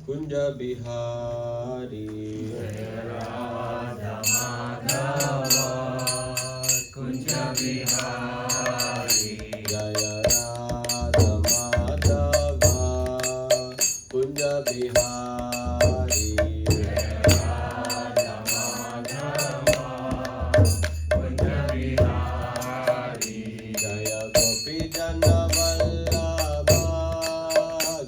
Kunja Bihari Radha Madhava Kunja Bihari Jaya Radha Madhava Kunja Bihari Radha Madhava Kunja Bihari Jaya Gopi Jana Vallabha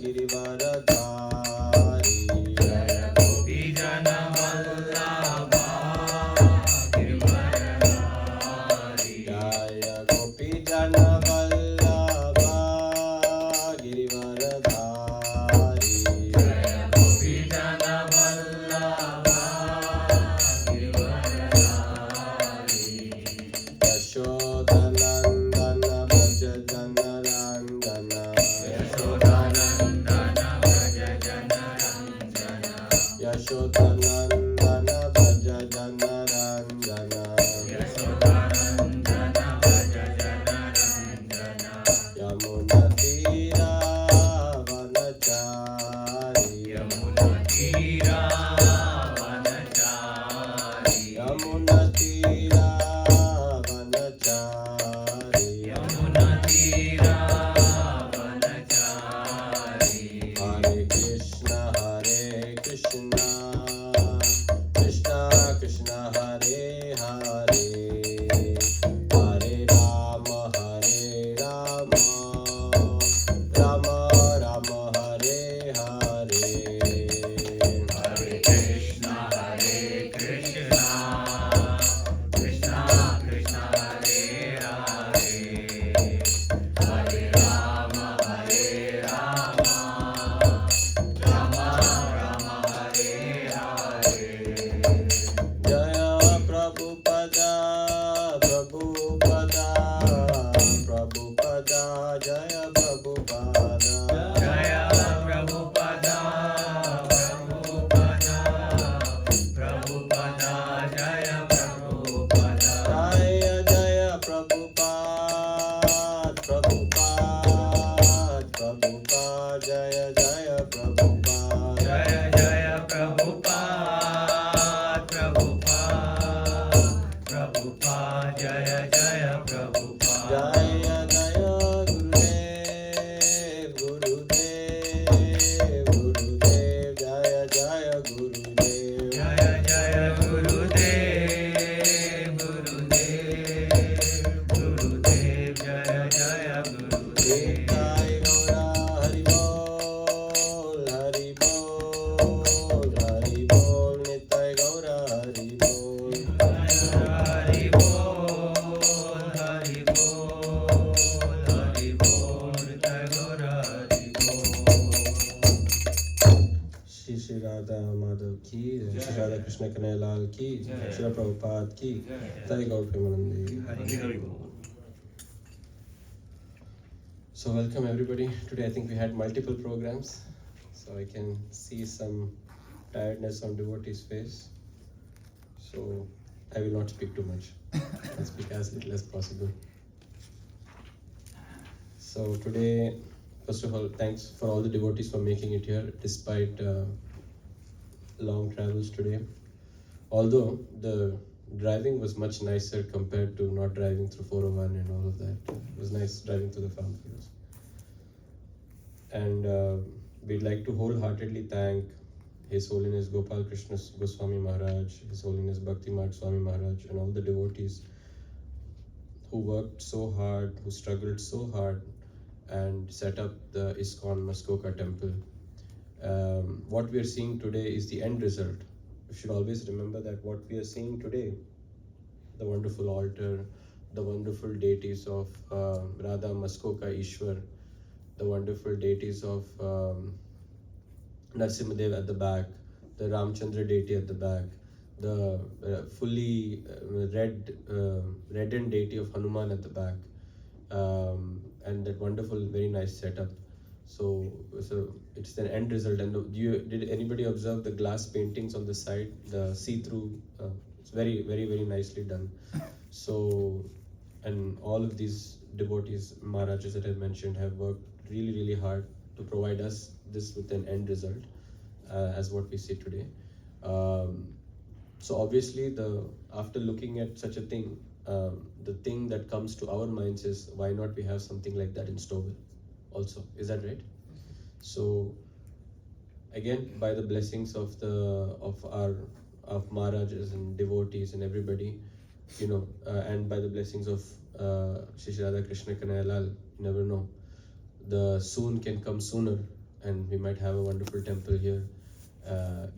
Girivaradhari Jaya Gopi Jana Vallabha Girivaradhari Jaya Gopi Jana Vallabha Girivaradhari Jaya Gopi Jana Vallabha Girivaradhari Yashodanandana Bhaja Jana Randana Yashodanandana Bhaja Jana Ranjana Yashodanandana Bhaja Jana Randana Yashodanandana Bhaja Jana Ranjana Yamuna Tira Vanachari Yamuna Tira Vanachari Yamuna Tira Vanachari Yamuna Tira Vanachari Hare Krishna Krishna Krishna Hare Hare Hare Rama Rama Rama Hare Hare Hare Krishna Krishna Krishna Hare Hare Hare Rama Rama Rama Hare Hare Jaya Prabhupada Prabhupada Prabhupada Jaya Prabhupada Jaya Prabhupada Prabhupada Prabhupada Jaya Prabhupada Jaya Jaya Prabhupada Prabhupada Prabhupada Jaya Jaya Prabhupada Jaya Jaya Prabhupada Prabhupada Prabhupada Jaya Jaya Prabhupada Jaya Jaya Gurudev Gurudev Jaya Jaya Gurudev Jaya Jaya Gurudev Gurudev Gurudev Jaya Jaya Gurudev Nitai Gaura Hari Bol Hari Bol Nitai Gaura Hari Bol Hari Bol Hari Bol Hari Bol Tagore Hari Bol Shri Shri Radha Madhav ki Shri Radha Krishna Kanhaiya Lal ki Shri Prabhupada ki Nitai Gaur Premanande. So welcome everybody. Today I think we had multiple programs, so I can see some tiredness on devotees' face. So I will not speak too much. I'll speak as little as possible. So today, first of all, thanks for all the devotees for making it here despite long travels today. Although the driving was much nicer compared to not driving through 401 and all of that. It was nice driving through the farm fields. And we'd like to wholeheartedly thank His Holiness Gopal Krishna Goswami Maharaj, His Holiness Bhakti Marg Swami Maharaj, and all the devotees who worked so hard, who struggled so hard, and set up the ISKCON Muskoka temple. What we are seeing today is the end result. We should always remember that what we are seeing today, the wonderful altar, the wonderful deities of Radha Muskoka Ishwar, the wonderful deities of Narsimhadev at the back, the Ramchandra deity at the back, the fully reddened deity of Hanuman at the back, and that wonderful, very nice setup. So it's the end result. And did anybody observe the glass paintings on the side, the see-through? It's very, very, very nicely done. So, and all of these devotees, Maharajas that I mentioned, have worked really, really hard to provide us this with an end result. as what we see today. So obviously, after looking at such a thing, the thing that comes to our minds is, why not we have something like that in Stouffville also? Is that right? So again, by the blessings of Maharajas and devotees and everybody, and by the blessings of Shri Radha Krishna Kanayalal, you never know, the soon can come sooner, and we might have a wonderful temple here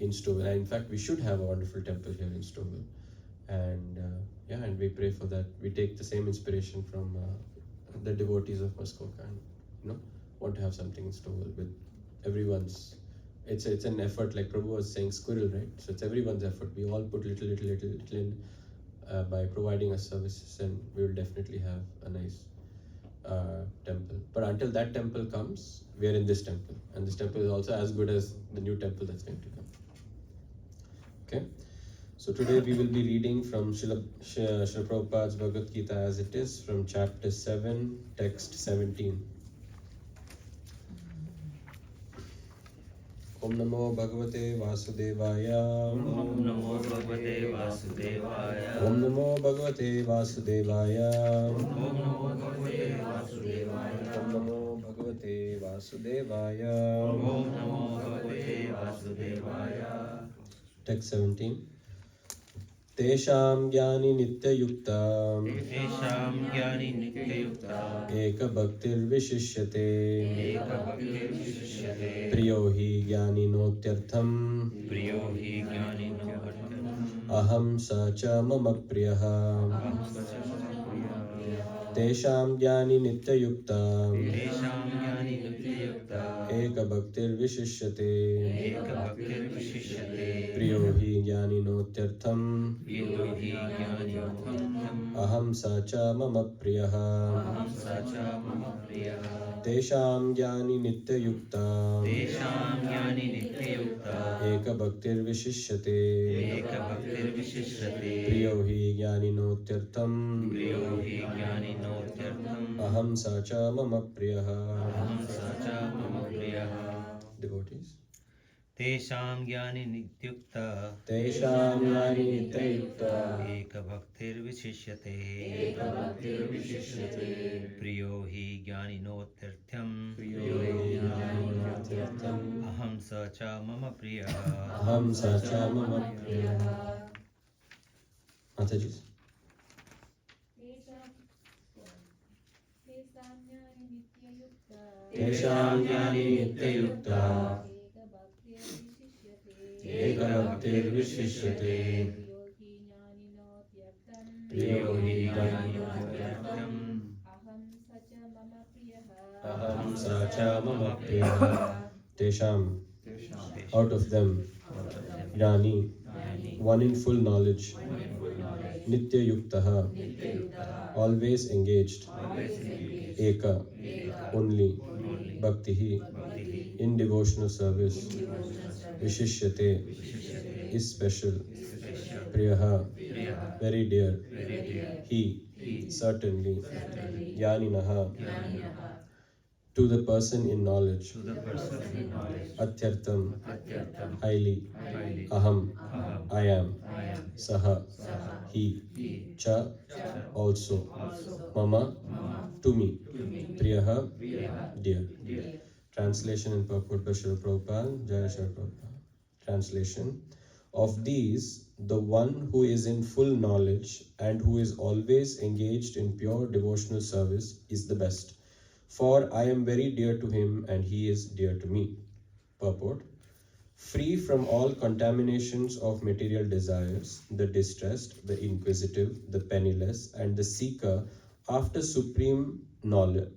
in Stouffville. In fact, we should have a wonderful temple here in Stouffville, and and we pray for that. We take the same inspiration from the devotees of Muskoka, and want to have something in Stouffville with everyone's. It's an effort, like Prabhu was saying, squirrel, right? So it's everyone's effort. We all put little in by providing us services, and we will definitely have a nice temple. But until that temple comes, we are in this temple, and this temple is also as good as the new temple that's going to come. Okay, so today we will be reading from Srila Prabhupada's Bhagavad Gita as it is, from chapter 7, text 17. Om Namo Bhagavate Vasudevaya. Om Namo Bhagavate Vasudevaya. Om Namo Bhagavate Vasudevaya. Om Namo Bhagavate Vasudevaya. Om Namo Bhagavate Vasudevaya. Om Namo Bhagavate Vasudevaya. Text 17. Tesham Jnani Nityayukta Tesham Jnani Nityayukta Eka Bhaktir Vishishyate Eka Bhaktir Vishishyate Priyo Hi Jnani Notyartham Priyo Hi Jnani Notyartham Aham Sacha Mama Priyaha Aham Sacha Mama Priyaha Tesham Jnani Nityayukta Tesham Jnani Nityayukta Eka Bhaktir Vishishyate Eka Bhaktir Vishishyate Priyo Hi Jnani Notyartham Priyo Hi Jnani Notyartham Aham Sacha Mama Priyaha Aham Sacha Mama Priyaha Tesham Jnani Nityayukta Tesham Jnani Nityayukta Eka Bhaktir Vishishyate Eka Bhaktir Vishishyate Priyo Hi Jnani Notyartham Priyo Hi Jnani Notyartham Aham Sacha Mama Priyaha. Aham Sacha Mama Priyaha. Devotees. Tesham Jnani Nityukta Tesham Jnani Nityayukta Eka Bhaktir Vishishyate Eka Bhaktir Vishishyate Priyo Hi Jnani Notyartham Priyo Hi Jnani Notyartham Aham Sacha Mama Priyaha. Aham Sacha Mama Priyaha. Mataji. Tesham Jnani Nityayukta Eka Bhaktir Vishishyate Priyo Hi Jnani Notyartham Aham Sacha Mama Priyaha. Tesham, out of them, Jnani, one in full knowledge, Nitya Yuktaha, always engaged, Eka, only, Bhaktihi, in devotional service, Vishishyate, is special, Priyaha, very dear, He, certainly, Jnaninaha, to the person in knowledge, Atyartham, highly, Aham, I am, Saha, he, Cha, also, Mama, to me, Priyaha, dear. Translation and purport by Srila Prabhupada, Jaya Srila Prabhupada. Translation. Of these, the one who is in full knowledge and who is always engaged in pure devotional service is the best. For I am very dear to him and he is dear to me. Purport. Free from all contaminations of material desires, the distressed, the inquisitive, the penniless, and the seeker after supreme knowledge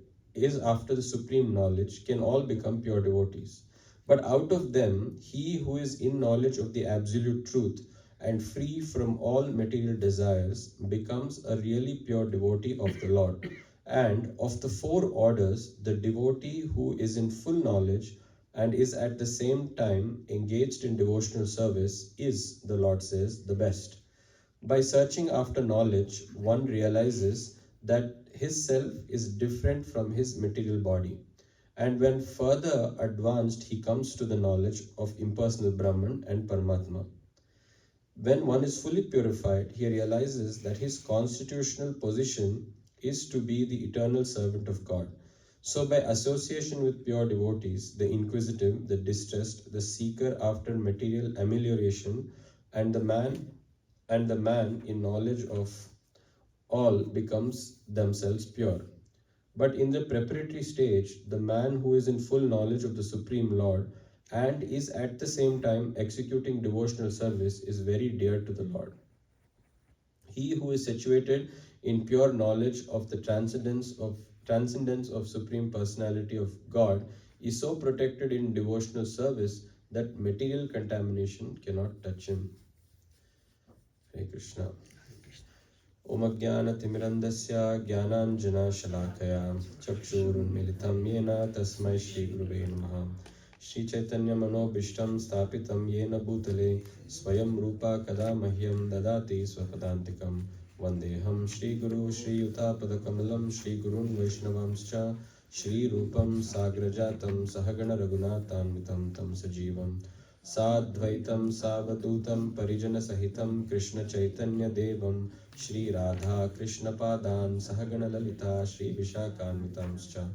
can all become pure devotees. But out of them, he who is in knowledge of the absolute truth and free from all material desires becomes a really pure devotee of the Lord. And of the four orders, the devotee who is in full knowledge and is at the same time engaged in devotional service is, the Lord says, the best. By searching after knowledge, one realizes that his self is different from his material body, And when further advanced, he comes to the knowledge of impersonal Brahman and Paramatma. When one is fully purified, he realizes that his constitutional position is to be the eternal servant of God. So, by association with pure devotees, the inquisitive, the distressed, the seeker after material amelioration, and the man in knowledge of all becomes themselves pure. But in the preparatory stage, the man who is in full knowledge of the Supreme Lord and is at the same time executing devotional service is very dear to the Lord. He who is situated in pure knowledge of the transcendence of Supreme Personality of God is so protected in devotional service that material contamination cannot touch him. Hare Krishna. Om Ajnanatimirandasya Jnananjana-shalakaya Chakshurunmilitam Yena Tasmai Shri Gurave Namaha. Shri Chaitanya Manobishtam Stapitam Yena Bhutale Swayam Rupa Kada Mahyam Dadati Swapadantikam Vandeham Shri Guru Shri Yuta Padakamalam Shri Gurun Vaishnavamscha Shri Rupam Sagrajatam Sahagana Raghunathanvitam Tam Sajivam Sadvaitam Savadutam Parijana Sahitam Krishna Chaitanya Devam Shri Radha Krishna Padan Sahagana Lalita Shri Vishakhanvitamscha.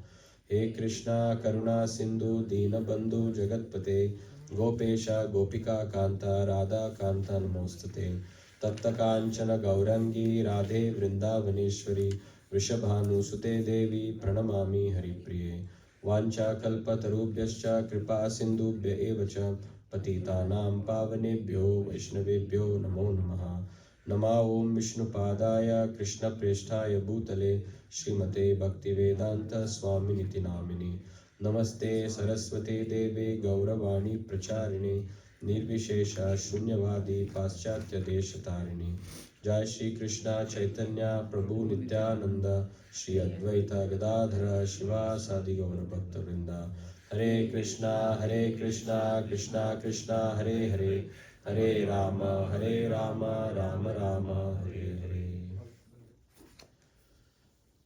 He Krishna Karuna Sindhu Dina Bandhu Jagatpate Gopesha Gopika Kanta Radha Kanta Namostate Tapta Kanchana Gaurangi Radhe Vrindavaneshwari Vrishabhanu Sute Devi Pranamami Haripriye Vancha Kalpatarubhyascha Kripa Sindhubhya Evacha Patitanam Pavanebhyo Vaishnavebhyo Namo Namaha Nama Om Vishnupadaya Krishna Presthaya Bhutale Srimate Bhaktivedanta Swami Niti Namini Namaste Saraswate Deve Gauravani Pracharine Nirvishesha Shunyavadi Paschatya Deshatarini Jai Shri Krishna Chaitanya Prabhu Nityananda Shri Advaita Gadadhara Shiva Sadi Gaura Bhakta Vrinda Hare Krishna Krishna Krishna Hare Hare Hare Rama Rama Rama Hare Hare.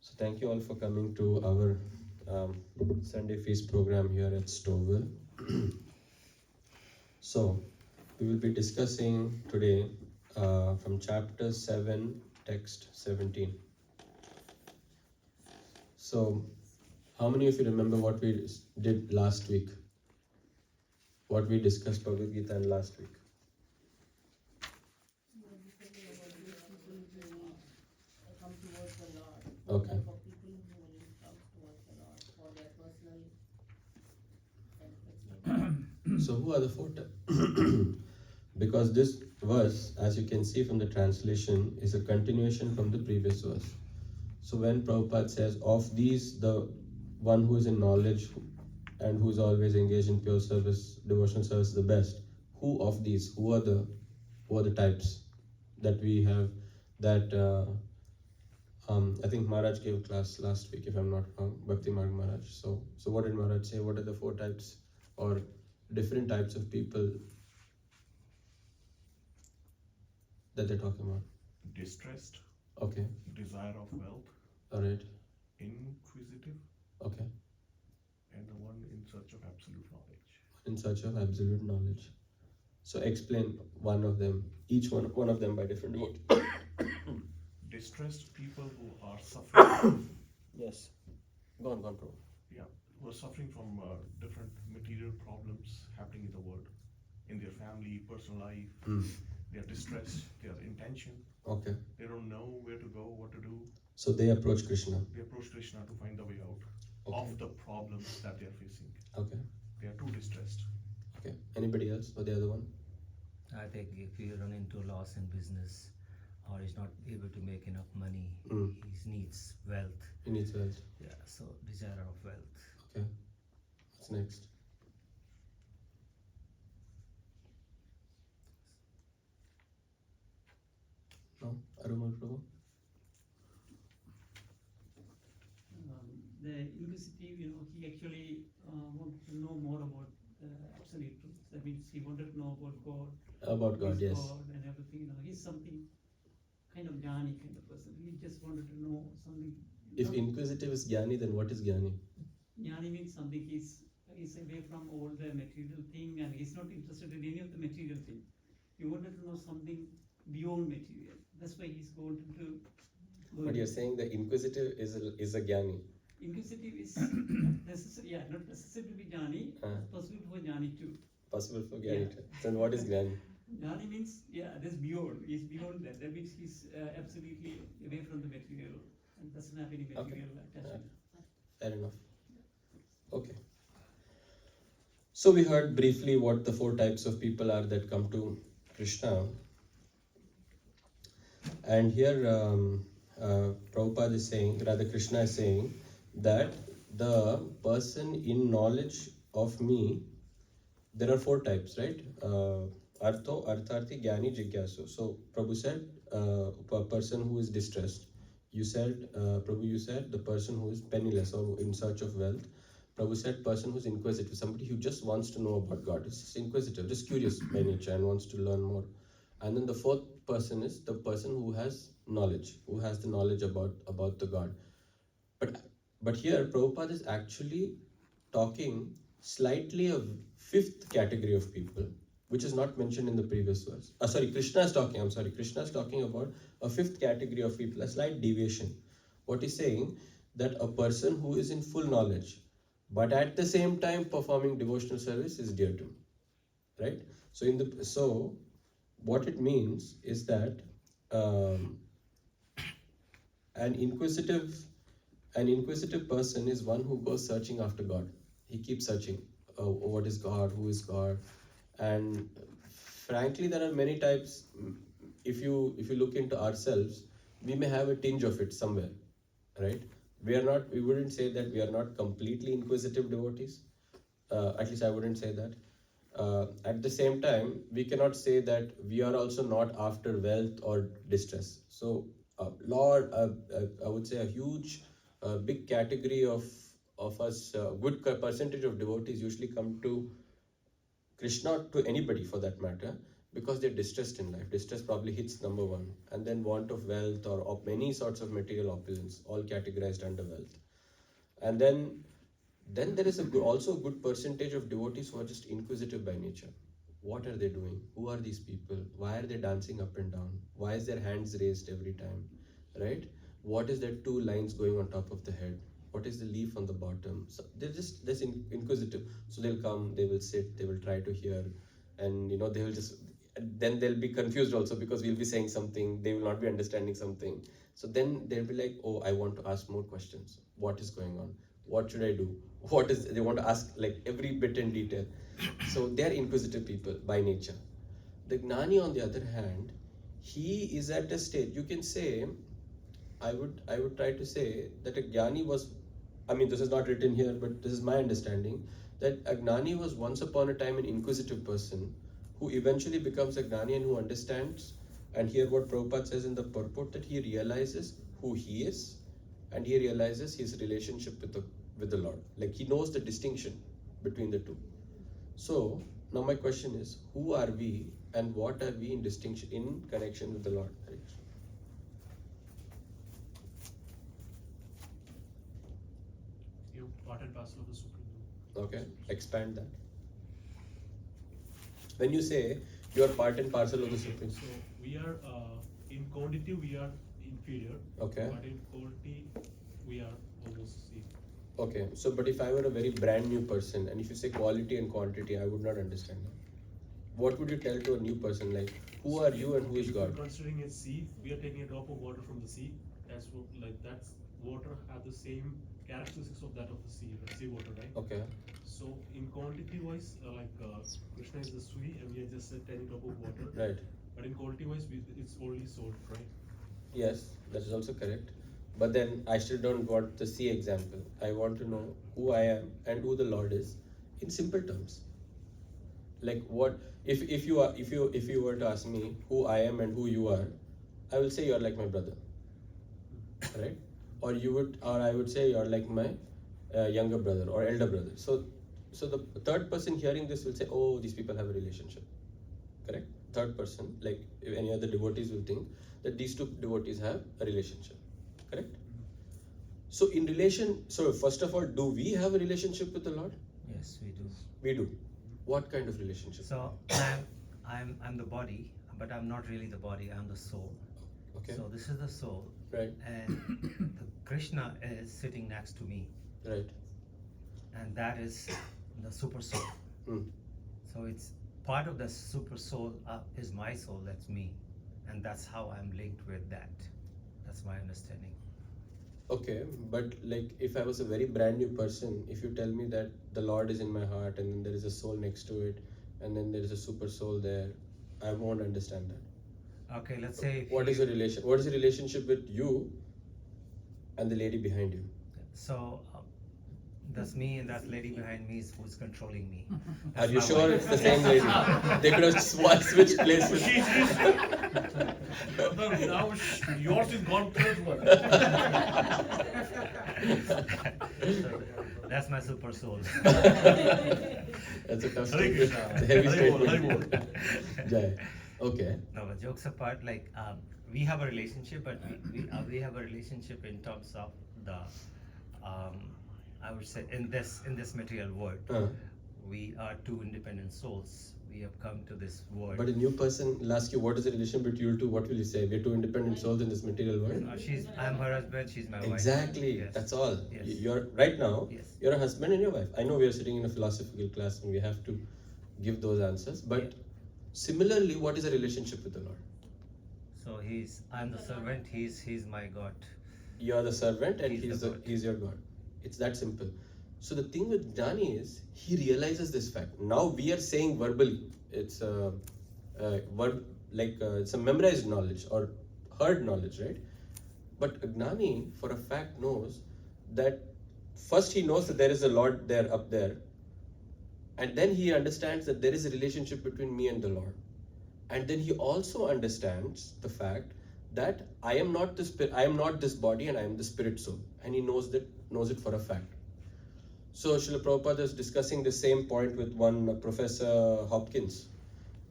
So thank you all for coming to our Sunday feast program here at Stouffville. So we will be discussing today from chapter 7, text 17. So how many of you remember what we did last week? What we discussed Bhagavad Gita in last week? Okay. So who are the four types? Because this verse, as you can see from the translation, is a continuation from the previous verse. So when Prabhupada says, of these, the one who is in knowledge and who is always engaged in pure service, devotional service, is the best. Who of these? Who are the types that we have? That I think Maharaj gave a class last week, if I'm not wrong, Bhakti Marg Maharaj. So what did Maharaj say? What are the four types or different types of people that they're talking about? Distressed. Okay. Desire of wealth. All right. Inquisitive. Okay. And the one in search of absolute knowledge. In search of absolute knowledge. So explain one of them, each one of them by different words. Distressed people who are suffering. Yes. Go on, bro. Yeah, who are suffering from different material problems happening in the world, in their family, personal life. They are distressed. They are in tension. Okay. They don't know where to go, what to do. So they approach Krishna. They approach Krishna to find the way out of the problems that they are facing. Okay. They are too distressed. Okay. Anybody else or the other one? I think if you run into loss in business or is not able to make enough money, he needs wealth. He needs wealth. Yeah, so desire of wealth. Okay. What's next? No? Arumal Prabhu? The inquisitive, he actually wanted to know more about the absolute truth. That means he wanted to know about God. About God, yes. God and everything. He's something kind of jnani kind of person. He just wanted to know something. If inquisitive is Jnani, then what is Jnani? Jnani means something he's away from all the material thing and he's not interested in any of the material thing. He wanted to know something beyond material. That's why he's going to. But you're saying the inquisitive is a jnani. Inquisitive is not necessary. Yeah, not necessary to be jnani. Possible for jnani too. Possible for jnani too. Then what is jnani? Jnani means, yeah, that's beyond. He's beyond that. That means he's absolutely away from the material and doesn't have any material attachment. Fair enough. Okay. So we heard briefly what the 4 types of people are that come to Krishna. And here Prabhupada is saying, rather Krishna is saying, that the person in knowledge of me, there are 4 types, right? Artho, Artharthi, Jnani, Jigyasu. So Prabhu said, a person who is distressed. You said, Prabhu, you said the person who is penniless or in search of wealth. Prabhu said person who's inquisitive, somebody who just wants to know about God. It's just inquisitive, just curious by nature and wants to learn more. And then the 4th person is the person who has knowledge, who has the knowledge about the God. But here Prabhupada is actually talking slightly a 5th category of people, which is not mentioned in the previous verse. Krishna is talking about a 5th category of people, a slight deviation. What he's saying, that a person who is in full knowledge, but at the same time performing devotional service is dear to him, right? So what it means is that an inquisitive person is one who goes searching after God. He keeps searching. What is God? Who is God? And frankly, there are many types. If you look into ourselves, we may have a tinge of it somewhere, right? We wouldn't say that we are not completely inquisitive devotees. At least I wouldn't say that. At the same time, we cannot say that we are also not after wealth or distress. So, I would say a huge, big category of us, good percentage of devotees usually come to Krishna, to anybody for that matter, because they're distressed in life. Distress probably hits number 1, and then want of wealth or of many sorts of material opulence, all categorized under wealth. And then there is also a good percentage of devotees who are just inquisitive by nature. What are they doing? Who are these people? Why are they dancing up and down? Why is their hands raised every time? Right? What is that 2 lines going on top of the head? What is the leaf on the bottom? So they're just inquisitive. So they'll come, they will sit, they will try to hear, and they will just, then they'll be confused also because we'll be saying something, they will not be understanding something. So then they'll be like, oh, I want to ask more questions. What is going on? What should I do? They want to ask like every bit in detail. So they are inquisitive people by nature. The Gnani, on the other hand, he is at a stage, you can say, I would try to say that a Jnani was, this is not written here, but this is my understanding, that a Gnani was once upon a time an inquisitive person who eventually becomes a Gnani and who understands. And here what Prabhupada says in the purport, that he realizes who he is and he realizes his relationship with the Lord. Like he knows the distinction between the two. So now my question is, who are we and what are we in connection with the Lord? You're part and parcel of the Supreme Lord. Okay, expand that. When you say you are part and parcel of the Supreme, so we are in quantity we are inferior. Okay. But in quality we are almost same. Okay, so but if I were a very brand new person and if you say quality and quantity, I would not understand that. What would you tell to a new person, like who are you and who is God? Considering a sea, we are taking a drop of water from the sea. That's water have the same characteristics of that of the sea water, right? Okay. So in quantity wise, Krishna is the sea and we are just a tiny drop of water. Right. But in quality wise, it's only salt, right? Yes, that is also correct. But then I still don't want the sea example. I want to know who I am and who the Lord is in simple terms. Like what if you were to ask me who I am and who you are, I will say you're like my brother, right? Or I would say you're like my younger brother or elder brother. So the third person hearing this will say, oh, these people have a relationship, correct? Third person, like if any other devotees will think that these two devotees have a relationship, correct? So in relation, so first of all, do we have a relationship with the Lord? Yes, we do. We do. What kind of relationship? So I'm the body, but I'm not really the body. I'm the soul. Okay. So this is the soul, Right. and the Krishna is sitting next to me, Right. and that is the super soul. Hmm. So it's part of the super soul is my soul. That's me, and that's how I'm linked with that. That's my understanding. Okay, but like if I was a very brand new person, if you tell me that the Lord is in my heart and then there is a soul next to it and then there is a super soul there, I won't understand that. Okay, let's say What is the relationship with you and the lady behind you? So that's me, and that lady behind me is who's controlling me. Are That's you my sure wife. it's the same lady? They could have switched places. Now yours is gone third one. That's my super soul. That's a tough Hare statement. Krishna. Heavy Hare Bol, statement. Hare Bol. Jai. Okay. No, but jokes apart, like we have a relationship, but we have a relationship in terms of the I would say in this material world, we are two independent souls. We have come to this world. But a new person will ask you, what is the relation between you two? What will you say? We're two independent souls in this material world. I'm her husband. She's my wife. Exactly. Yes. That's all. Yes. You're right now. Yes. You're a husband and your wife. I know we are sitting in a philosophical class and we have to give those answers. But similarly, what is a relationship with the Lord? So I'm the servant. He's my God. You're the servant and He's the God. he's your God. It's that simple. So the thing with Jnani is he realizes this fact. Now we are saying verbally. It's a verb, like it's a memorized knowledge or heard knowledge, right? But Jnani for a fact knows that first he knows that there is a Lord there up there, and then he understands that there is a relationship between me and the Lord, and then he also understands the fact that I am not this body and I am the spirit soul, and he knows it for a fact. So Srila Prabhupada is discussing the same point with one Professor Hopkins,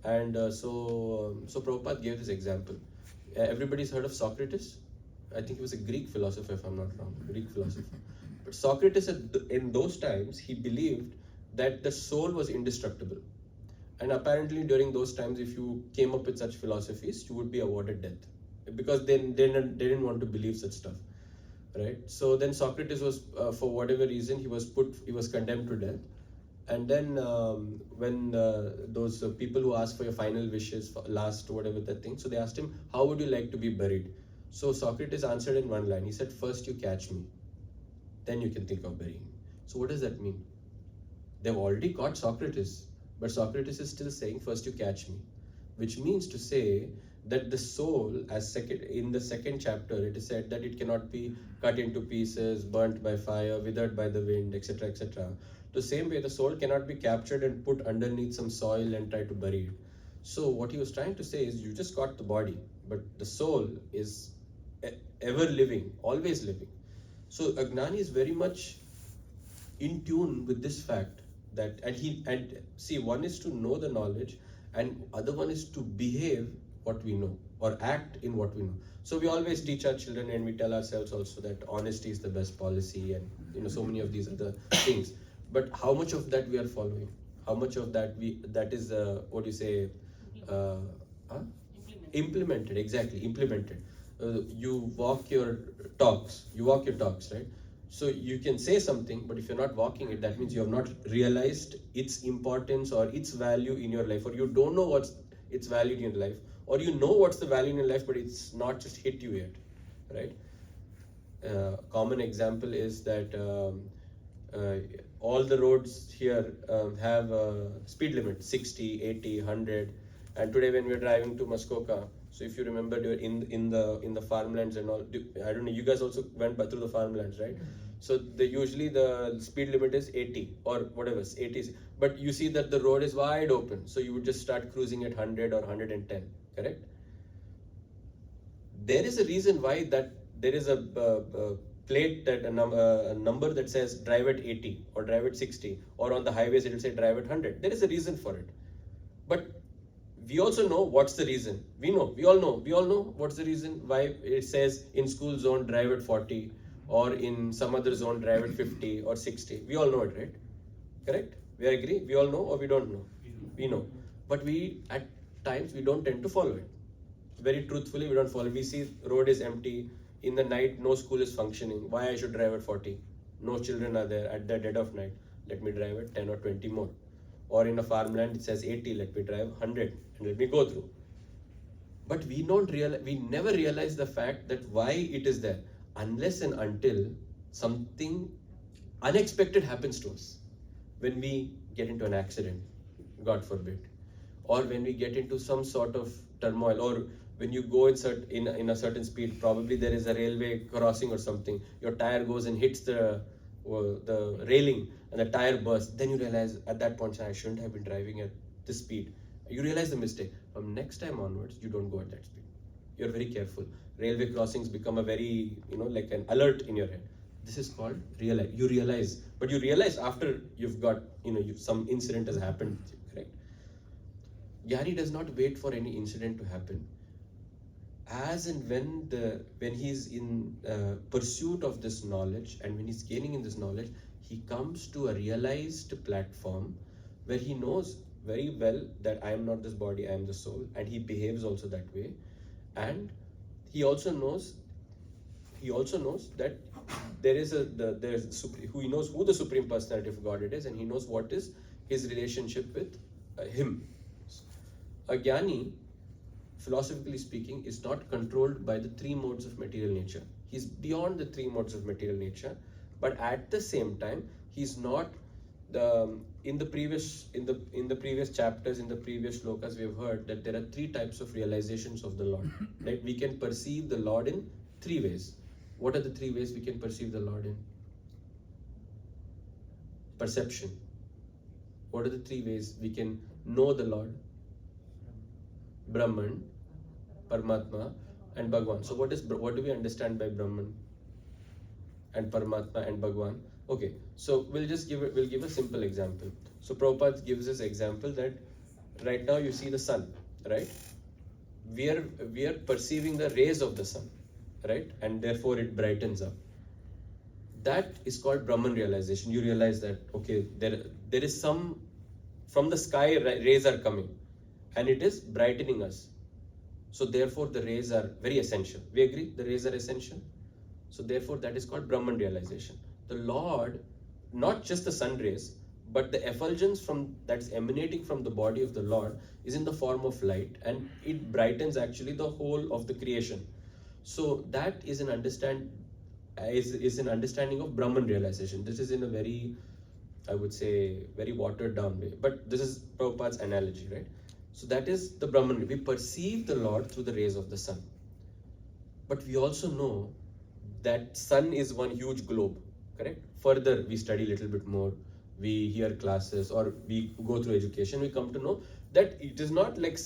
and so Prabhupada gave this example. Everybody's heard of Socrates? I think he was a Greek philosopher, if I'm not wrong, Greek philosopher. But Socrates, in those times, he believed that the soul was indestructible. And apparently during those times, if you came up with such philosophies, you would be awarded death. Because they didn't want to believe such stuff. Right? So then Socrates was, for whatever reason, he was condemned to death. And then when those people who asked for your final wishes, last whatever that thing, so they asked him, how would you like to be buried? So Socrates answered in one line. He said, first you catch me, then you can think of burying me. So what does that mean? They've already caught Socrates, but Socrates is still saying, first you catch me, which means to say that the soul, in the second chapter, it is said that it cannot be cut into pieces, burnt by fire, withered by the wind, etc., etc. The same way, the soul cannot be captured and put underneath some soil and try to bury it. So what he was trying to say is, you just got the body, but the soul is ever living, always living. So Ajnani is very much in tune with this fact that, and see, one is to know the knowledge, and other one is to behave what we know or act in what we know. So we always teach our children and we tell ourselves also that honesty is the best policy, and so many of these other things. But how much of that we are following? How much of that is what do you say? Implemented. Exactly, implemented. You walk your talks, right? So you can say something, but if you're not walking it, that means you have not realized its importance or its value in your life, or you don't know what's its value in your life, or you know what's the value in your life, but it's not just hit you yet, right? Common example is that all the roads here have a speed limit, 60, 80, 100, and today when we're driving to Muskoka, so if you remember in the farmlands and all, I don't know, you guys also went through the farmlands, right? So usually the speed limit is 80 or whatever, 80, but you see that the road is wide open, so you would just start cruising at 100 or 110, correct? There is a reason why that there is a plate, that a number that says drive at 80 or drive at 60, or on the highways it will say drive at 100. There is a reason for it. But we also know what's the reason. We all know what's the reason why it says in school zone drive at 40, or in some other zone drive at 50 or 60. We all know it, right? Correct? We agree? We all know or we don't know? We know. But we, at times, we don't tend to follow it. Very truthfully, we don't follow. We see road is empty. In the night, no school is functioning. Why I should drive at 40? No children are there at the dead of night. Let me drive at 10 or 20 more. Or in a farmland, it says 80. Let me drive 100 and let me go through. But we never realize the fact that why it is there, unless and until something unexpected happens to us. When we get into an accident, God forbid, or when we get into some sort of turmoil, or when you go in a certain speed, probably there is a railway crossing or something, your tire goes and hits the railing and the tire bursts, then you realize at that point, I shouldn't have been driving at this speed. You realize the mistake. From next time onwards, you don't go at that speed. You're very careful. Railway crossings become a very, like an alert in your head. This is called realize. You realize, but you realize after you've got, some incident has happened, correct? Gyani does not wait for any incident to happen. As and when he's in pursuit of this knowledge, and when he's gaining in this knowledge, he comes to a realized platform where he knows very well that I am not this body, I am the soul, and he behaves also that way. And he also knows that he knows who the Supreme Personality of God it is, and he knows what is his relationship with him. A Jnani, philosophically speaking, is not controlled by the three modes of material nature. He's beyond the three modes of material nature, but at the same time, he's not in the previous chapters, in the previous shlokas, we have heard that there are three types of realizations of the Lord. Right? We can perceive the Lord in three ways. What are the three ways we can perceive the Lord in? Perception. What are the three ways we can know the Lord? Brahman, Paramatma, and Bhagwan. So what do we understand by Brahman and Paramatma and Bhagwan? Okay, so we'll give a simple example. So Prabhupada gives this example that right now you see the sun, right? We are perceiving the rays of the sun, right? And therefore it brightens up. That is called Brahman realization. You realize that, okay, there is some, from the sky rays are coming and it is brightening us. So therefore the rays are very essential. We agree the rays are essential? So therefore that is called Brahman realization. The Lord, not just the sun rays, but the effulgence that's emanating from the body of the Lord is in the form of light, and it brightens actually the whole of the creation. So that is an understanding of Brahman realization. This is in a very, I would say, very watered down way, but this is Prabhupada's analogy, right? So that is the Brahman. We perceive the Lord through the rays of the sun. But we also know that sun is one huge globe, correct? Further, we study a little bit more, we hear classes, or we go through education, we come to know that it is not like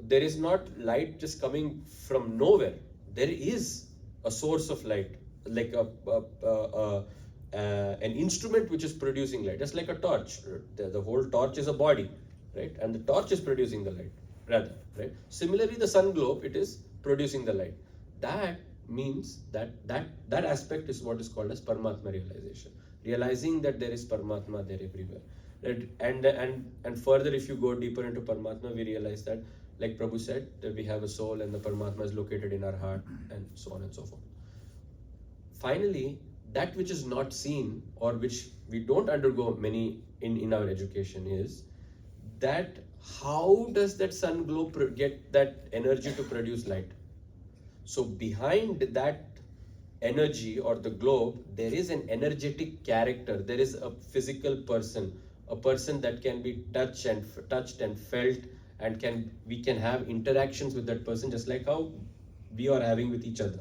there is not light just coming from nowhere. There is a source of light, like an instrument which is producing light, just like a torch. The whole torch is a body, right? And the torch is producing the light, rather, right? Similarly, the sun globe, it is producing the light. That means that aspect is what is called as Paramatma realization. Realizing that there is Paramatma there everywhere. Right? And further, if you go deeper into Paramatma, we realize that, like Prabhu said, that we have a soul and the Paramatma is located in our heart, and so on and so forth. Finally, that which is not seen, or which we don't undergo many in our education, is that how does that sun globe get that energy to produce light? So behind that energy or the globe, there is an energetic character. There is a physical person, a person that can be touched and felt, and we can have interactions with that person just like how we are having with each other.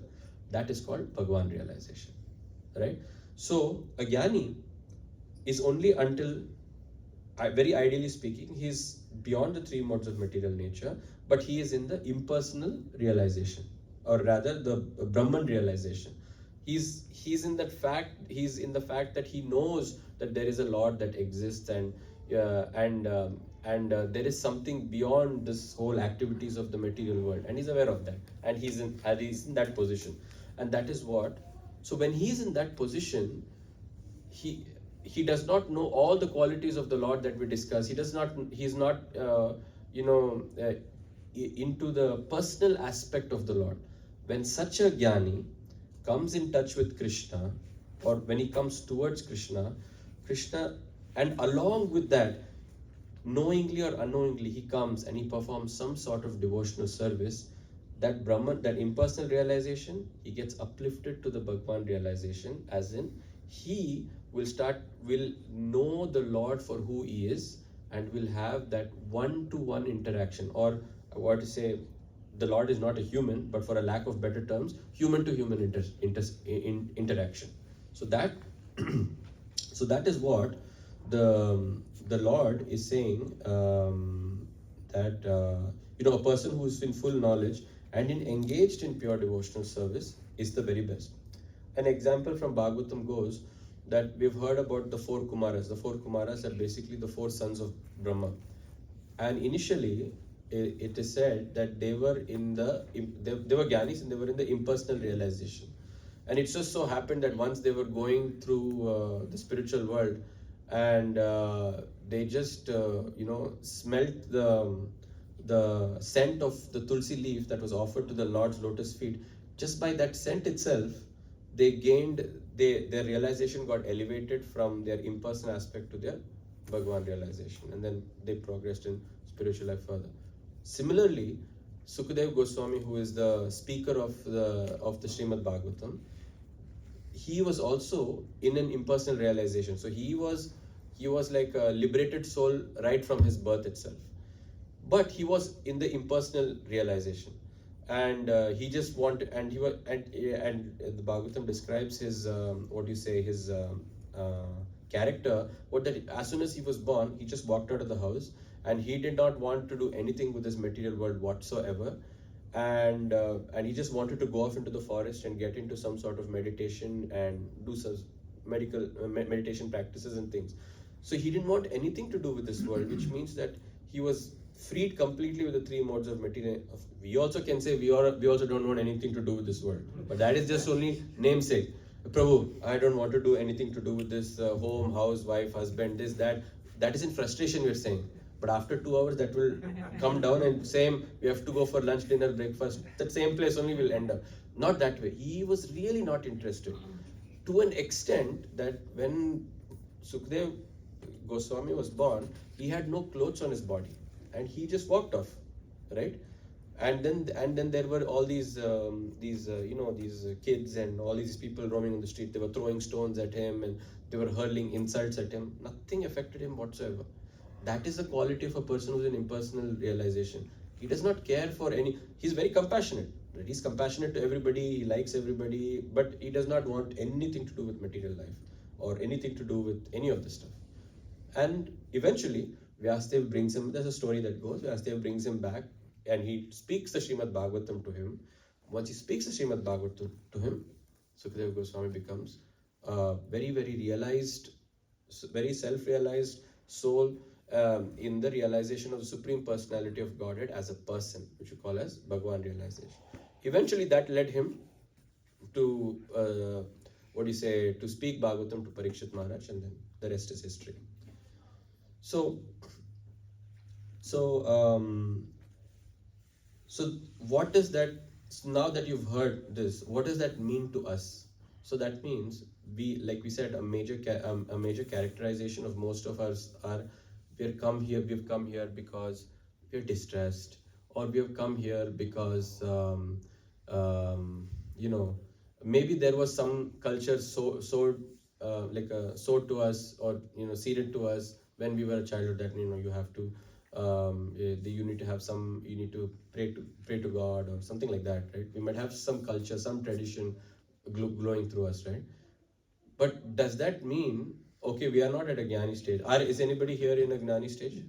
That is called Bhagwan realization, right? So a Jnani is only until, very ideally speaking, he is beyond the three modes of material nature, but he is in the impersonal realization, or rather the Brahman realization. He's in the fact that he knows that there is a Lord that exists, and there is something beyond this whole activities of the material world, and he's aware of that, and he's in that position. And that is what So when he's in that position, he does not know all the qualities of the Lord that we discuss. He's not into the personal aspect of the Lord. When such a jnani comes in touch with Krishna, or when he comes towards Krishna, and along with that, knowingly or unknowingly, he comes and he performs some sort of devotional service, that Brahman, that impersonal realization, he gets uplifted to the Bhagwan realization, as in he will know the Lord for who he is, and will have that one-to-one interaction, or what to say, the Lord is not a human, but for a lack of better terms, human-to-human interaction. So that so that is what the Lord is saying, that a person who is in full knowledge and engaged in pure devotional service is the very best. An example from Bhagavatam goes that we've heard about the four Kumaras. The four Kumaras are basically the four sons of Brahma. And initially, it is said that they were Gyanis, and they were in the impersonal realization. And it just so happened that once they were going through the spiritual world, and they just smelt the scent of the tulsi leaf that was offered to the Lord's lotus feet. Just by that scent itself, their realization got elevated from their impersonal aspect to their Bhagwan realization, and then they progressed in spiritual life further. Similarly, Sukadev Goswami, who is the speaker of the Srimad Bhagavatam, he was also in an impersonal realization. So he was like a liberated soul right from his birth itself. But he was in the impersonal realization, and he just wanted, and he was, and the Bhagavatam describes his character. That as soon as he was born, he just walked out of the house, and he did not want to do anything with this material world whatsoever, and he just wanted to go off into the forest and get into some sort of meditation and do some meditation practices and things. So he didn't want anything to do with this world, which means that he was freed completely with the three modes of material. We also can say we also don't want anything to do with this world, but that is just only namesake. Prabhu, I don't want to do anything to do with this home, house, wife, husband, this, that. That is in frustration, we're saying. But after 2 hours, that will come down, and same, we have to go for lunch, dinner, breakfast. That same place only will end up. Not that way. He was really not interested. To an extent that when Sukadev Goswami was born, he had no clothes on his body, and he just walked off, right? And then there were all these kids and all these people roaming on the street. They were throwing stones at him, and they were hurling insults at him. Nothing affected him whatsoever. That is the quality of a person who's in impersonal realization. He does not care for he's very compassionate. He's compassionate to everybody, he likes everybody, but he does not want anything to do with material life or anything to do with any of this stuff. And eventually, Vyasadeva brings him, there's a story that goes, Vyasadeva brings him back, and he speaks the Srimad Bhagavatam to him. Once he speaks the Srimad Bhagavatam to him, Sukadeva Goswami becomes a very, very realized, very self-realized soul in the realization of the Supreme Personality of Godhead as a person, which we call as Bhagwan realization. Eventually, that led him to, to speak Bhagavatam to Parikshit Maharaj, and then the rest is history. So what does that, now that you've heard this, what does that mean to us? So that means like we said, a major characterization of most of us are, we've come here because we're distressed, or we have come here because maybe there was some culture sold to us, or seeded to us when we were a child, that you have to you need to pray to God or something like that, right? We might have some culture, some tradition glowing through us, right? But does that mean, okay, we are not at a Jnani stage? Is anybody here in a Jnani stage?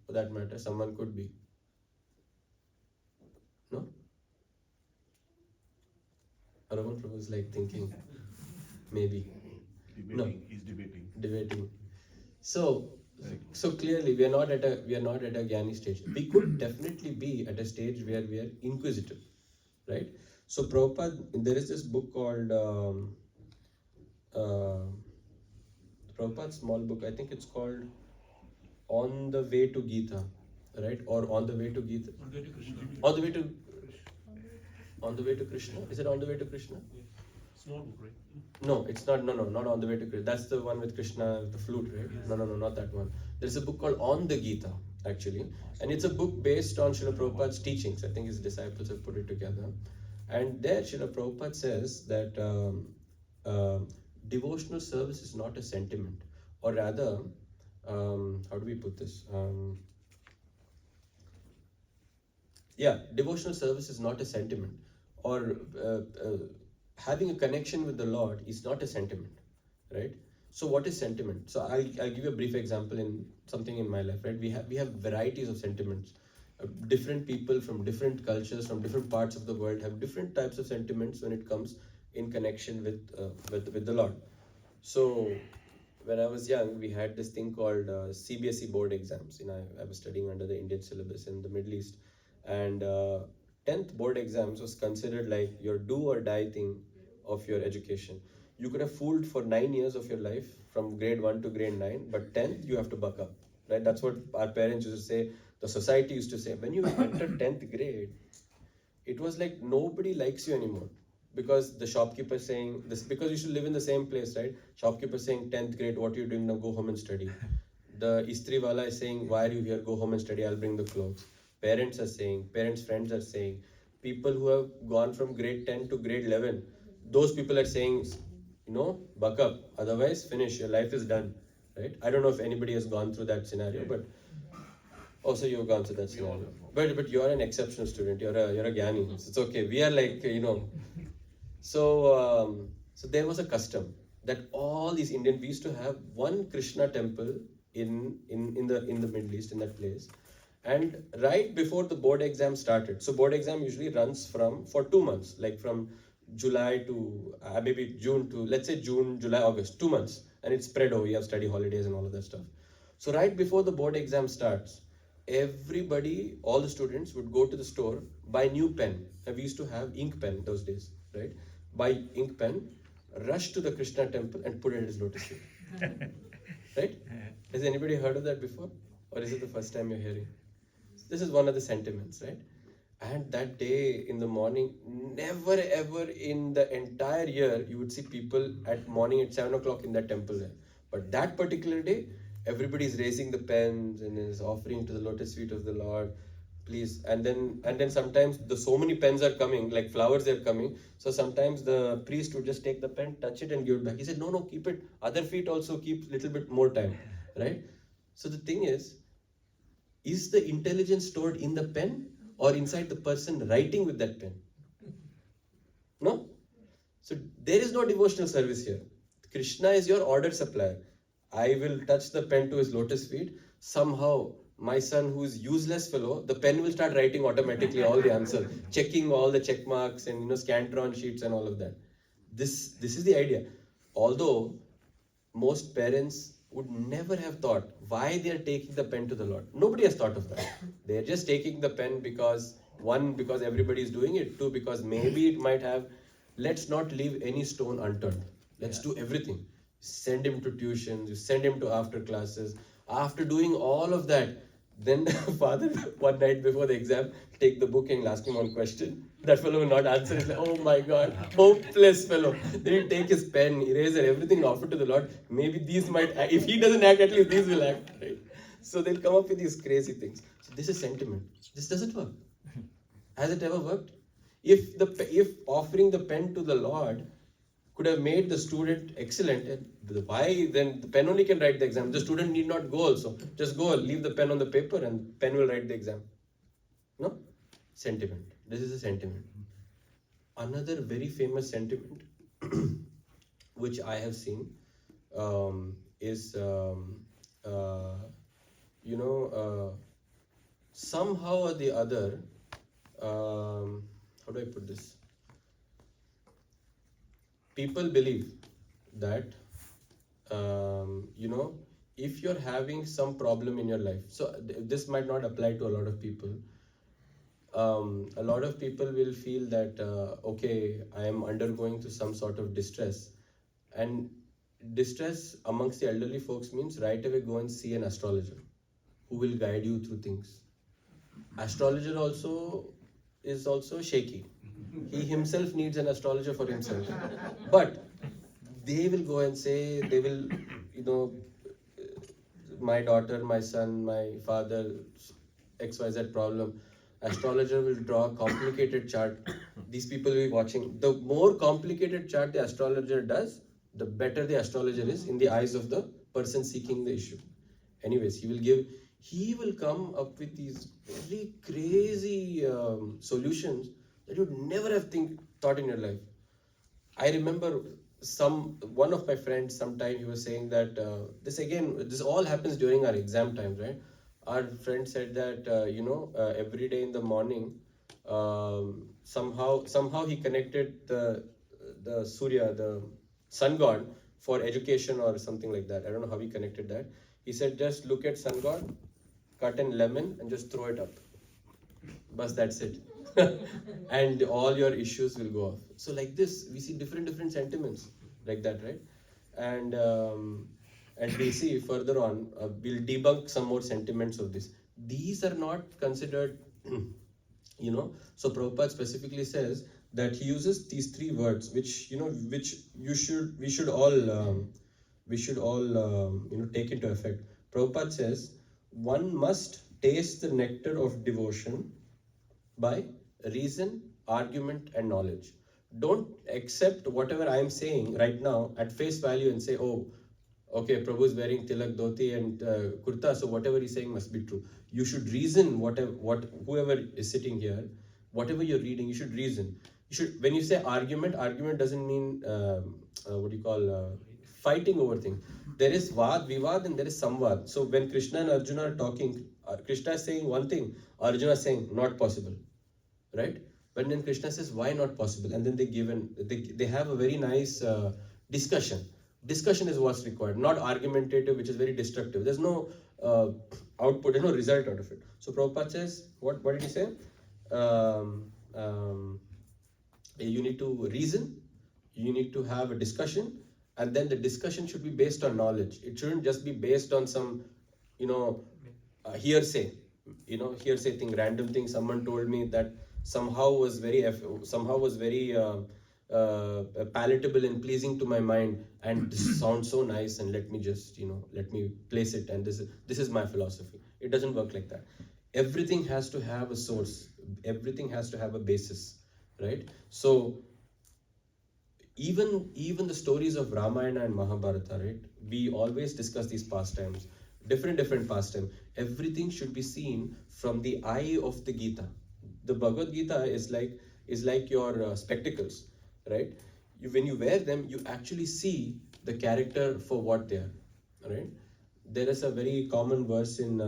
For that matter, someone could be. No? Aravan Prabhu is like thinking, maybe. Debating. No. He's debating. Debating. So clearly we are not at a Jnani stage. We could definitely be at a stage where we are inquisitive, right? So Prabhupada, there is this book called Prabhupada's small book. I think it's called On the Way to Gita, right? Or On the Way to Gita. On the way to Krishna. On the Way to On the Way to Krishna. Is it On the Way to Krishna? Small book, right? No, it's not. No, not On the Way to Krishna. That's the one with Krishna, the flute, right? No, not that one. There's a book called On the Gita, actually, and it's a book based on Srila Prabhupada's teachings. I think his disciples have put it together, and there Srila Prabhupada says that devotional service is not a sentiment, or rather, how do we put this? Devotional service is not a sentiment, or having a connection with the Lord is not a sentiment, right? So what is sentiment? So I'll give you a brief example in something in my life, right? We have varieties of sentiments. Different people from different cultures, from different parts of the world have different types of sentiments when it comes in connection with the Lord. So when I was young, we had this thing called CBSE board exams. I was studying under the Indian syllabus in the Middle East, and 10th board exams was considered like your do or die thing of your education. You could have fooled for 9 years of your life from grade 1 to grade 9, but 10th you have to buck up, right? That's what our parents used to say, the society used to say. When you enter 10th grade, it was like nobody likes you anymore, because the shopkeeper saying this, because you should live in the same place, right? Shopkeeper saying 10th grade, what are you doing now? Go home and study. The istri wala is saying, why are you here? Go home and study, I'll bring the clothes. Parents are saying, parents' friends are saying, people who have gone from grade 10 to grade 11, those people are saying, buck up, otherwise finish, your life is done, right? I don't know if anybody has gone through that scenario, but also you've gone through that scenario. But you're an exceptional student, you're a Gyani, it's okay. We are like, So there was a custom that all these Indian, we used to have one Krishna temple in the Middle East, in that place. And right before the board exam started, so board exam usually runs for 2 months, like from July to maybe June to, let's say June, July, August, 2 months. And it's spread over, you have study holidays and all of that stuff. So right before the board exam starts, everybody, all the students would go to the store, buy new pen. And we used to have ink pen those days, right? Buy ink pen, rush to the Krishna temple and put it in his lotus feet. Right? Has anybody heard of that before? Or is it the first time you're hearing? This is one of the sentiments, right? And that day in the morning, never ever in the entire year, you would see people at morning at 7 o'clock in that temple there. But that particular day, everybody is raising the pens and is offering to the lotus feet of the Lord. Please. And then sometimes so many pens are coming, like flowers are coming. So sometimes the priest would just take the pen, touch it and give it back. He said, no, keep it. Other feet also keep little bit more time, right? So the thing is the intelligence stored in the pen or inside the person writing with that pen? No? So there is no devotional service here. Krishna is your order supplier. I will touch the pen to his lotus feet. Somehow, my son, who is useless fellow, the pen will start writing automatically all the answers, checking all the check marks and Scantron sheets and all of that. This is the idea. Although most parents would never have thought why they are taking the pen to the Lord. Nobody has thought of that. They are just taking the pen because, one, because everybody is doing it. Two, because maybe it might have, let's not leave any stone unturned. Let's do everything. Send him to tuitions, you send him to after classes. After doing all of that, then father, one night before the exam, take the book and ask him one question. That fellow will not answer. He's like, oh my God, hopeless fellow. Then he'll take his pen, eraser, everything, offer to the Lord. Maybe these might act. If he doesn't act, at least these will act. Right? So they'll come up with these crazy things. So this is sentiment. This doesn't work. Has it ever worked? If offering the pen to the Lord could have made the student excellent, why then the pen only can write the exam? The student need not go also. Just go, leave the pen on the paper and pen will write the exam. No? Sentiment. This is a sentiment. Another very famous sentiment which I have seen is somehow or the other, how do I put this? People believe that, if you're having some problem in your life, so this might not apply to a lot of people. A lot of people will feel that, okay, I am undergoing through some sort of distress. And distress amongst the elderly folks means right away go and see an astrologer who will guide you through things. Astrologer also is also shaky. He himself needs an astrologer for himself. But they will go and say, they will, my daughter, my son, my father, XYZ problem. Astrologer will draw a complicated chart. These people will be watching. The more complicated chart the astrologer does, the better the astrologer is in the eyes of the person seeking the issue. Anyways, he will come up with these very crazy solutions that you'd never have thought in your life. I remember one of my friends sometime he was saying that this all happens during our exam times, right? Our friend said that every day in the morning, somehow he connected the Surya, the sun god, for education or something like that. I don't know how he connected that. He said just look at sun god, cut an lemon and just throw it up. But that's it. And all your issues will go off. So like this, we see different sentiments like that, right? And we see further on, we'll debunk some more sentiments of this. These are not considered, So Prabhupada specifically says that he uses these three words, which we should all take into effect. Prabhupada says, one must taste the nectar of devotion by reason, argument, and knowledge. Don't accept whatever I am saying right now at face value and say, oh, okay, Prabhu is wearing tilak, dhoti, and kurta, so whatever he's saying must be true. You should reason whoever is sitting here, whatever you're reading, you should reason. When you say argument doesn't mean fighting over things. There is vad, vivad, and there is samvad. So when Krishna and Arjuna are talking, Krishna is saying one thing, Arjuna is saying not possible, right? But then Krishna says why not possible, and then they have a very nice discussion. Discussion is what's required, not argumentative, which is very destructive. There's no output, there's no result out of it. So Prabhupada says, what did he say? You need to reason, you need to have a discussion, and then the discussion should be based on knowledge. It shouldn't just be based on some, hearsay thing, random thing. Someone told me that somehow was very palatable and pleasing to my mind, and this sounds so nice, and let me place it, and this is my philosophy. It doesn't work like that. Everything has to have a source. Everything has to have a basis, right? So even the stories of Ramayana and Mahabharata, right? We always discuss these pastimes, different pastimes. Everything should be seen from the eye of the Gita. The Bhagavad Gita is like your spectacles, right? When you wear them, you actually see the character for what they are, right? There is a very common verse in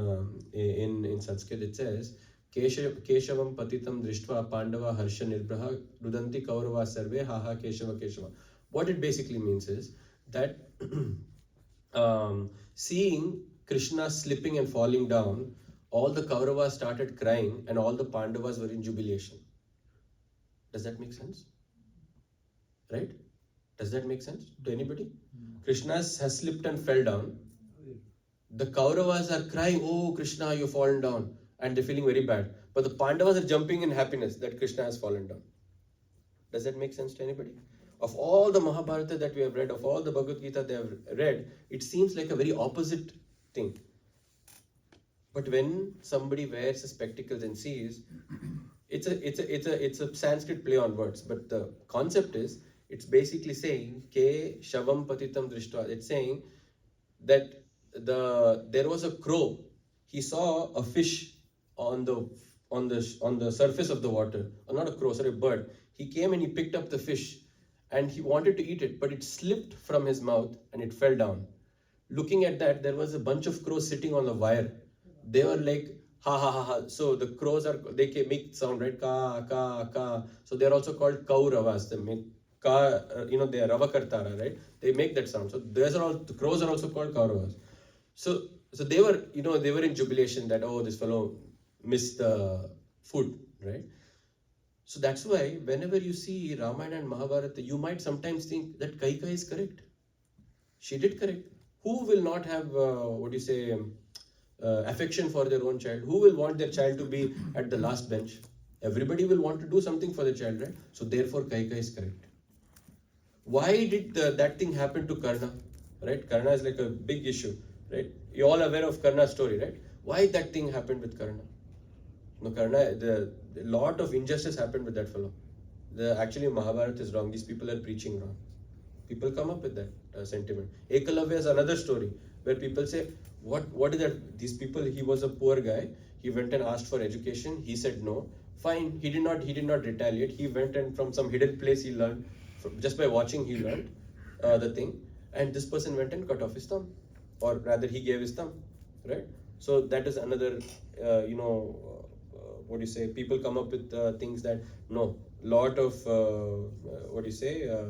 Sanskrit. It says, Keshavam patitam drishtva pandava harsha nirbraha rudanti kaurava sarve haha keshava keshava. What it basically means is that seeing Krishna slipping and falling down, all the Kauravas started crying and all the Pandavas were in jubilation. Does that make sense? Right? Does that make sense to anybody? Krishna has slipped and fell down. The Kauravas are crying, oh Krishna, you've fallen down, and they're feeling very bad. But the Pandavas are jumping in happiness that Krishna has fallen down. Does that make sense to anybody? Of all the Mahabharata that we have read, of all the Bhagavad Gita they have read, it seems like a very opposite thing. But when somebody wears the spectacles and sees, it's a Sanskrit play on words. But the concept is, it's basically saying Ke Shavam Patitam Drishtva. It's saying that there was a crow. He saw a fish on the surface of the water. Or not a crow, sorry, a bird. He came and he picked up the fish and he wanted to eat it, but it slipped from his mouth and it fell down. Looking at that, there was a bunch of crows sitting on a wire. They were like, ha ha ha ha. So the crows they can make sound, right? Ka, ka, ka. So they're also called Kauravas. They make ka, they are Ravakartara, right? They make that sound. So the crows are also called Kauravas. So they were, they were in jubilation that, oh, this fellow missed the food, right? So that's why whenever you see Ramayana and Mahabharata, you might sometimes think that Kaikeyi is correct. She did correct. Who will not have affection for their own child? Who will want their child to be at the last bench? Everybody will want to do something for their child, right? So therefore, Kaika is correct. Why did that thing happen to Karna? Right? Karna is like a big issue, right? You're all aware of Karna's story, right? Why that thing happened with Karna? No, Karna, the lot of injustice happened with that fellow. Actually, Mahabharata is wrong. These people are preaching wrong. People come up with that sentiment. Ekalavya is another story where people say, what is that? These people, he was a poor guy. He went and asked for education. He said no. Fine. He did not retaliate. He went and from some hidden place he learned. Just by watching he learned the thing. And this person went and cut off his thumb, or rather he gave his thumb, right? So that is another, people come up with things that, no, lot of,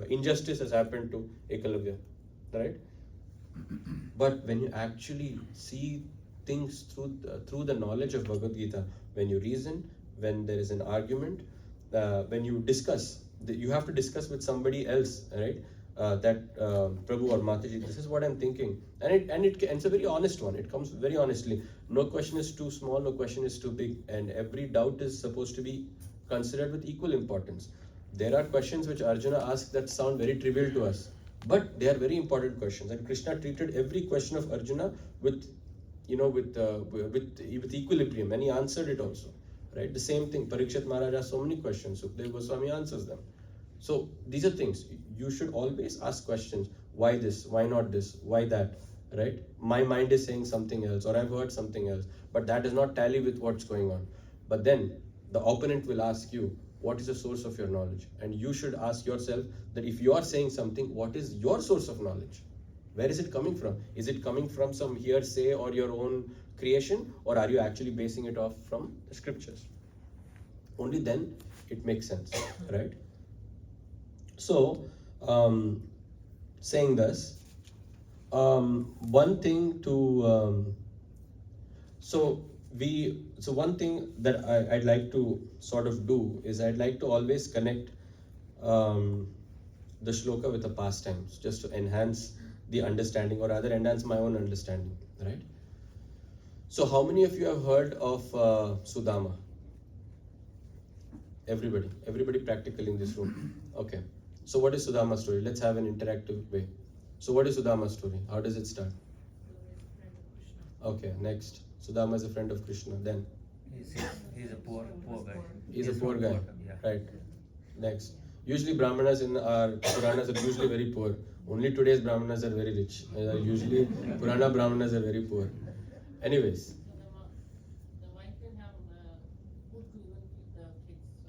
injustice has happened to Ekalavya, right? But when you actually see things through the knowledge of Bhagavad Gita, when you reason, when there is an argument, when you discuss, you have to discuss with somebody else, right? Prabhu or Mataji, this is what I'm thinking, and it's a very honest one. It comes very honestly. No question is too small, no question is too big, and every doubt is supposed to be considered with equal importance. There are questions which Arjuna asked that sound very trivial to us, but they are very important questions, and Krishna treated every question of Arjuna with equilibrium, and he answered it also, right? The same thing, Parikshit Maharaj has so many questions, Sukdev Goswami answers them. So these are things you should always ask questions. Why this? Why not this? Why that? Right? My mind is saying something else, or I've heard something else, but that does not tally with what's going on. But then the opponent will ask you, what is the source of your knowledge? And you should ask yourself that if you are saying something, what is your source of knowledge? Where is it coming from? Is it coming from some hearsay or your own creation, or are you actually basing it off from the scriptures? Only then it makes sense, right? So, saying this, one thing to, so one thing that I'd like to sort of do is I'd like to always connect the shloka with the pastimes, just to enhance the understanding, or rather enhance my own understanding, right? So how many of you have heard of Sudama? Everybody practical in this room. Okay. So what is Sudama's story? Let's have an interactive way. So what is Sudama's story? How does it start? Okay, next. Sudama is a friend of Krishna. Then? He's a poor guy. He's a poor guy. Yeah. Right. Next. Usually Brahmanas in our Puranas are usually very poor. Only today's Brahmanas are very rich. Usually Purana Brahmanas are very poor. Anyways.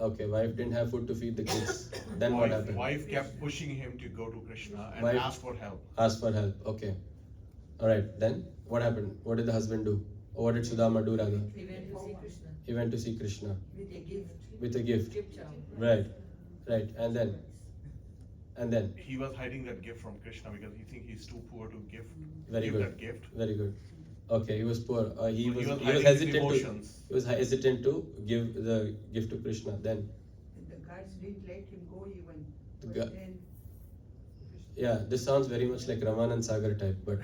Okay, wife didn't have food to feed the kids. Then what happened? Wife kept pushing him to go to Krishna and ask for help. Ask for help. Okay. All right. Then what happened? What did the husband do? Or what did Sudama do rather? He went to see Krishna. He went to see Krishna With a gift. with a gift. Right. And then. He was hiding that gift from Krishna because he thinks he's too poor to give Very good. that gift. Very good. Okay, he was poor. He was hiding hesitant his to. emotions. He was hesitant to give the gift to Krishna. Then. And the gods didn't let him go even. The But go- then Yeah, this sounds very much like Ramanand Sagar type, but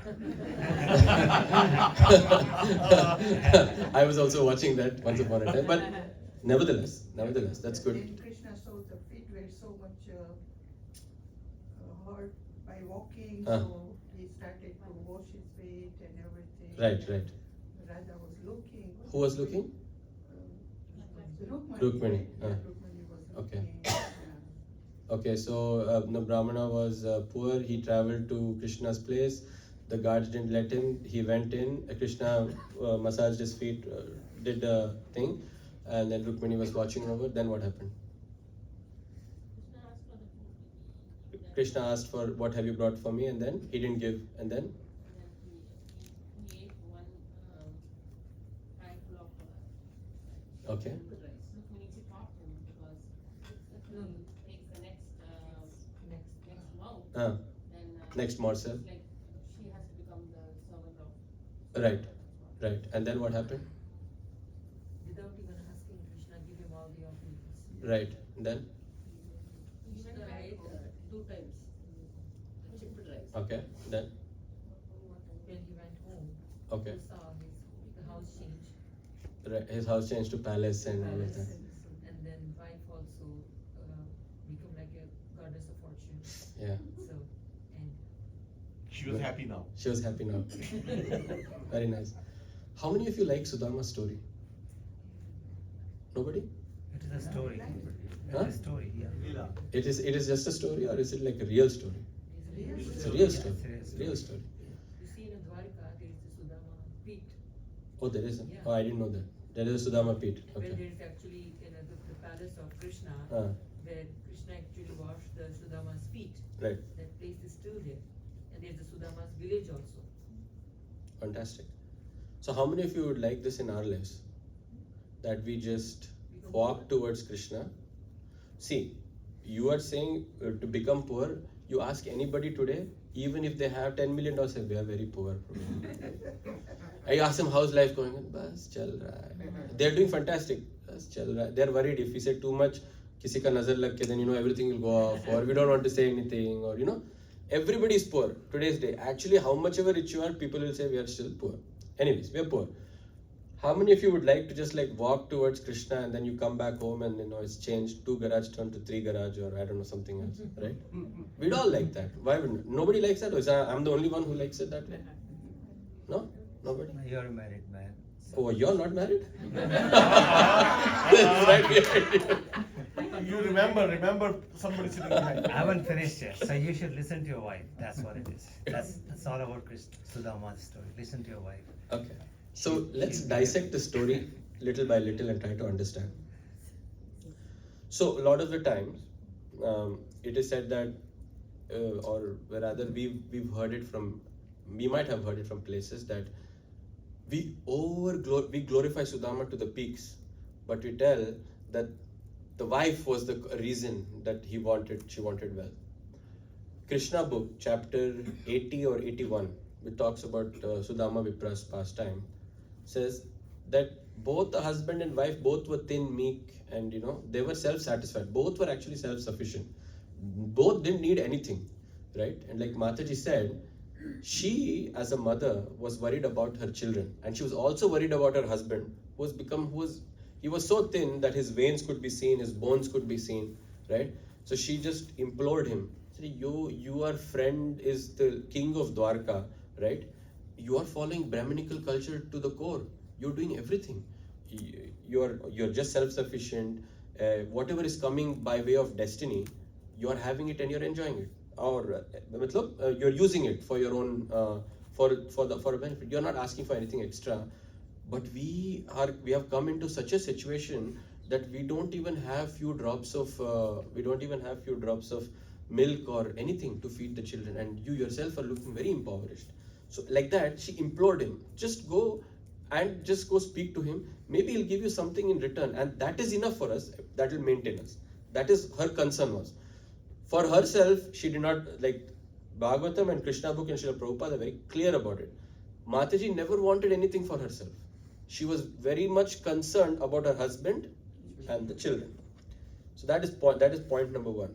I was also watching that once upon a time. But nevertheless, that's good. Then Krishna saw the feet were so much hurt by walking, so he started to wash his feet and everything. Right. Radha was looking. Who was looking? Rukmani. Rukmani, Yeah, ah. Rukmani was Okay. looking. Yeah. Okay, so the Brahmana was poor. He traveled to Krishna's place. The guards didn't let him. He went in. Krishna massaged his feet, did a thing, and then Rukmani was watching over. Then what happened? Krishna asked for, what have you brought for me? And then he didn't give. And then? He ate one handful of Okay. Rukmini stopped him because Rukmini takes the next mouth, Ah, then next morsel. it's like she has to become the servant of. Right. And then what happened? Without even asking Krishna, give him all the offerings. Right. And then? Krishna ate 2 times chipped rice. Okay. Then? Okay. saw the house change. Right. His house changed to palace and all of that. And then wife also become like a goddess of fortune. Yeah. So, and She was happy now. She was happy now. Very nice. How many of you like Sudama's story? Nobody? It is a story. Huh? It is a story, yeah. It is just a story, or is it like a real story? It's a real story. Real story. you see in Dwarka, there is the Sudama pit. Oh, there is a. Yeah. Oh, I didn't know that. There is a Sudama pit. Where Okay. there is actually the palace of Krishna, where Krishna actually washed the Sudama's feet. Right. That place is still there. And there's the Sudama's village also. Fantastic. So, how many of you would like this in our lives? That we just walk towards Krishna. See, you are saying to become poor. You ask anybody today, even if they have $10 million, say we are very poor. I ask them how's life going. Bas chal raha hai. They are doing fantastic. Bas chal raha hai. They are worried if we say too much, किसी का नजर लग के, then everything will go off, or we don't want to say anything, or everybody is poor today's day. Actually, how much ever rich you are, people will say we are still poor. Anyways, we are poor. How many of you would like to just like walk towards Krishna and then you come back home and it's changed, 2 garage turned to 3 garage, or I don't know, something else, right? We'd all like that. Why wouldn't nobody likes that? Or is I'm the only one who likes it that way? No? Nobody? You're a married man. Oh, you're not married? That's right behind you. You remember somebody sitting behind. I haven't finished yet, so you should listen to your wife. That's what it is. That's all about Sudama's story. Listen to your wife. Okay. So let's dissect the story little by little and try to understand. So a lot of the times, it is said that, or rather we've heard it from, we might have heard it from places that we glorify Sudama to the peaks, but we tell that the wife was the reason that she wanted wealth. Krishna book, chapter 80 or 81, which talks about Sudama Vipra's pastime, says that both the husband and wife, both were thin, meek, and they were self-satisfied. Both were actually self-sufficient. Both didn't need anything, right? And like Mataji said, she as a mother was worried about her children, and she was also worried about her husband, he was so thin that his veins could be seen, his bones could be seen, right? So she just implored him, said, your friend is the king of Dwarka, right? You are following Brahminical culture to the core. You're doing everything. You're just self-sufficient. Whatever is coming by way of destiny, you're having it and you're enjoying it. Or you're using it for your own for a benefit. You're not asking for anything extra. But we have come into such a situation that we don't even have few drops of milk or anything to feed the children, and you yourself are looking very impoverished. So like that, she implored him, just go speak to him. Maybe he'll give you something in return, and that is enough for us. That will maintain us. That is her concern was. For herself, she did not, like Bhagavatam and Krishna book and Srila Prabhupada are very clear about it. Mataji never wanted anything for herself. She was very much concerned about her husband and the children. So that is point number 1.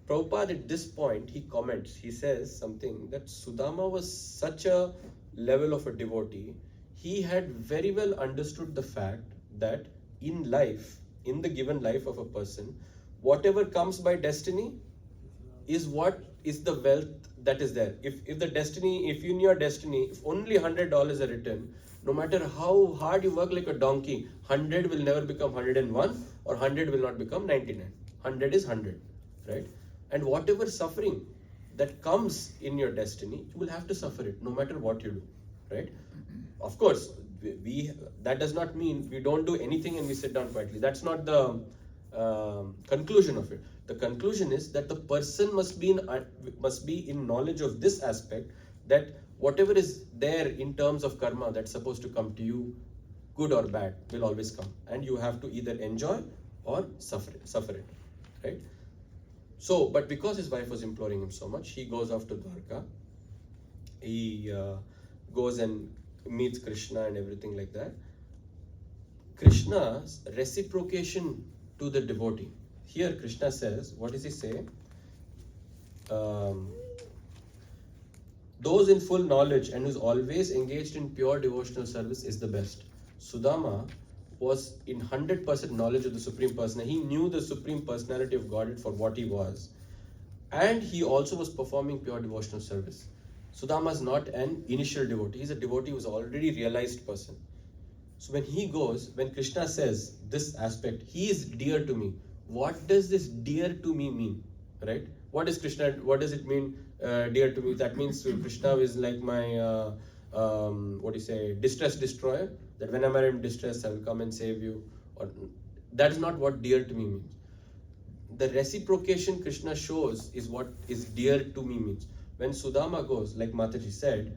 Prabhupada at this point, he comments, he says something that Sudama was such a level of a devotee. He had very well understood the fact that in life, in the given life of a person, whatever comes by destiny is what is the wealth that is there. If in your destiny, if only $100 are written, no matter how hard you work like a donkey, 100 will never become 101, or 100 will not become 99. 100 is 100, right? And whatever suffering that comes in your destiny, you will have to suffer it, no matter what you do, right? Of course, that does not mean we don't do anything and we sit down quietly. That's not the conclusion of it. The conclusion is that the person must be in knowledge of this aspect, that whatever is there in terms of karma that's supposed to come to you, good or bad, will always come, and you have to either enjoy or suffer it, right? So, but because his wife was imploring him so much, he goes off to Dwarka. He goes and meets Krishna and everything like that. Krishna's reciprocation to the devotee. Here Krishna says, what does he say? Those in full knowledge and who's always engaged in pure devotional service is the best. Sudama was in 100% knowledge of the Supreme Personality. He knew the Supreme Personality of Godhead for what he was. And he also was performing pure devotional service. Sudama is not an initial devotee. He's a devotee who's already realized person. So when he goes, when Krishna says this aspect, he is dear to me. What does this dear to me mean? Right? What is Krishna? What does it mean, dear to me? That means Krishna is like my distress destroyer. That whenever I'm distressed, I will come and save you. Or that is not what dear to me means. The reciprocation Krishna shows is what is dear to me means. When Sudama goes, like Mataji said,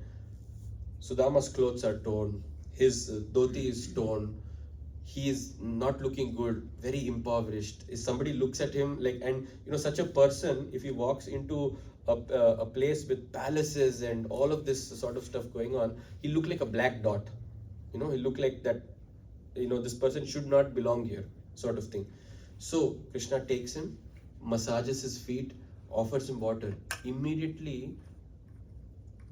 Sudama's clothes are torn, his dhoti is torn, he is not looking good, very impoverished. If somebody looks at him and such a person, if he walks into a place with palaces and all of this sort of stuff going on, he look like a black dot. He look like that, this person should not belong here, sort of thing. So Krishna takes him, massages his feet, offers him water. Immediately,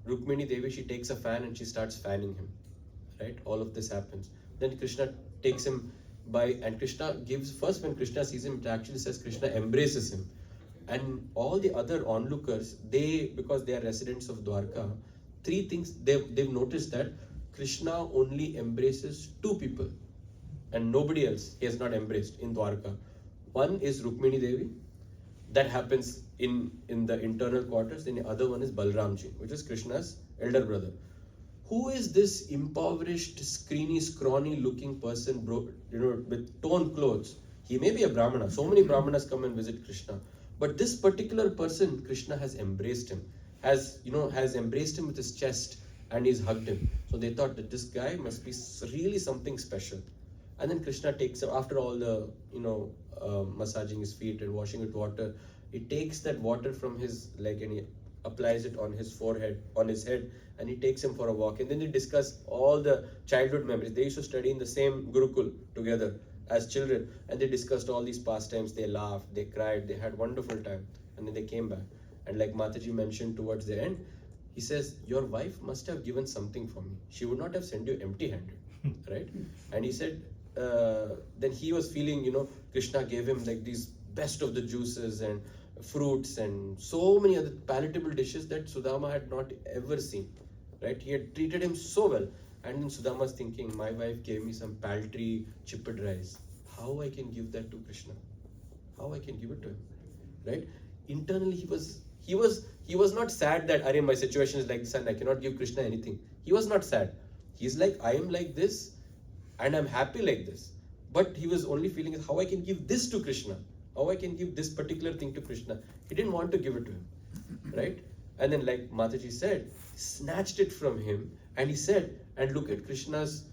Rukmini Devi, she takes a fan and she starts fanning him. Right? All of this happens. Then Krishna takes him and Krishna gives, first when Krishna sees him, it actually says Krishna embraces him. And all the other onlookers, because they are residents of Dwarka, three things, they've noticed that Krishna only embraces two people and nobody else he has not embraced in Dwarka. One is Rukmini Devi, that happens in the internal quarters, and the other one is Balramji, which is Krishna's elder brother. Who is this impoverished, scrawny looking person, with torn clothes? He may be a Brahmana. So many Brahmanas come and visit Krishna. But this particular person, Krishna has embraced him, has embraced him with his chest and he's hugged him. So they thought that this guy must be really something special. And then Krishna takes him, after all the, massaging his feet and washing with water, he takes that water from his leg and he applies it on his forehead, on his head, and he takes him for a walk. And then they discuss all the childhood memories. They used to study in the same Gurukul together as children, and they discussed all these pastimes. They laughed, they cried, they had wonderful time, and then they came back. And like Mataji mentioned towards the end, he says, your wife must have given something for me. She would not have sent you empty-handed, right? And he said, then he was feeling, Krishna gave him like these best of the juices and fruits and so many other palatable dishes that Sudama had not ever seen, right? He had treated him so well. And then Sudama's thinking, my wife gave me some paltry chipped rice. How I can give that to Krishna? How I can give it to him, right? Internally, he was not sad that, Arey, my situation is like this and I cannot give Krishna anything. He was not sad. He's like, I am like this and I'm happy like this. But he was only feeling how I can give this to Krishna. How I can give this particular thing to Krishna. He didn't want to give it to him, right? And then like Mataji said, snatched it from him and he said, and look at Krishna's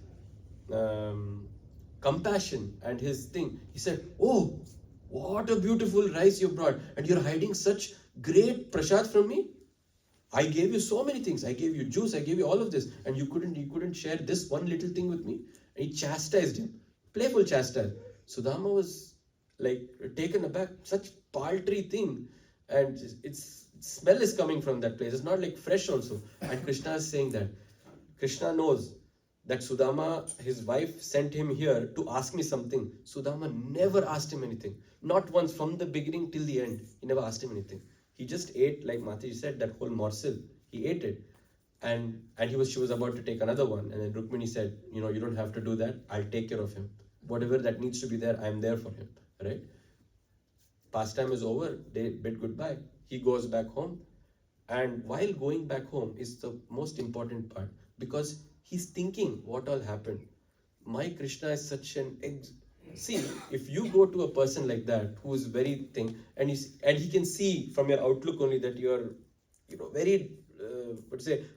compassion and his thing. He said, oh, what a beautiful rice you brought, and you're hiding such great prasad from me. I gave you so many things. I gave you juice, I gave you all of this, and you couldn't share this one little thing with me. And he chastised him, playful chastise. Sudama was like taken aback, such paltry thing, and its smell is coming from that place. It's not like fresh also. And Krishna is saying that Krishna knows that Sudama, his wife, sent him here to ask me something. Sudama never asked him anything. Not once, from the beginning till the end. He never asked him anything. He just ate, like Mataji said, that whole morsel. He ate it. And she was about to take another one. And then Rukmini said, you don't have to do that. I'll take care of him. Whatever that needs to be there, I'm there for him. Right? Pastime is over. They bid goodbye. He goes back home. And while going back home is the most important part. Because he's thinking what all happened. My Krishna is such an... See, if you go to a person like that, who is very thing, and he can see from your outlook only that you're, very,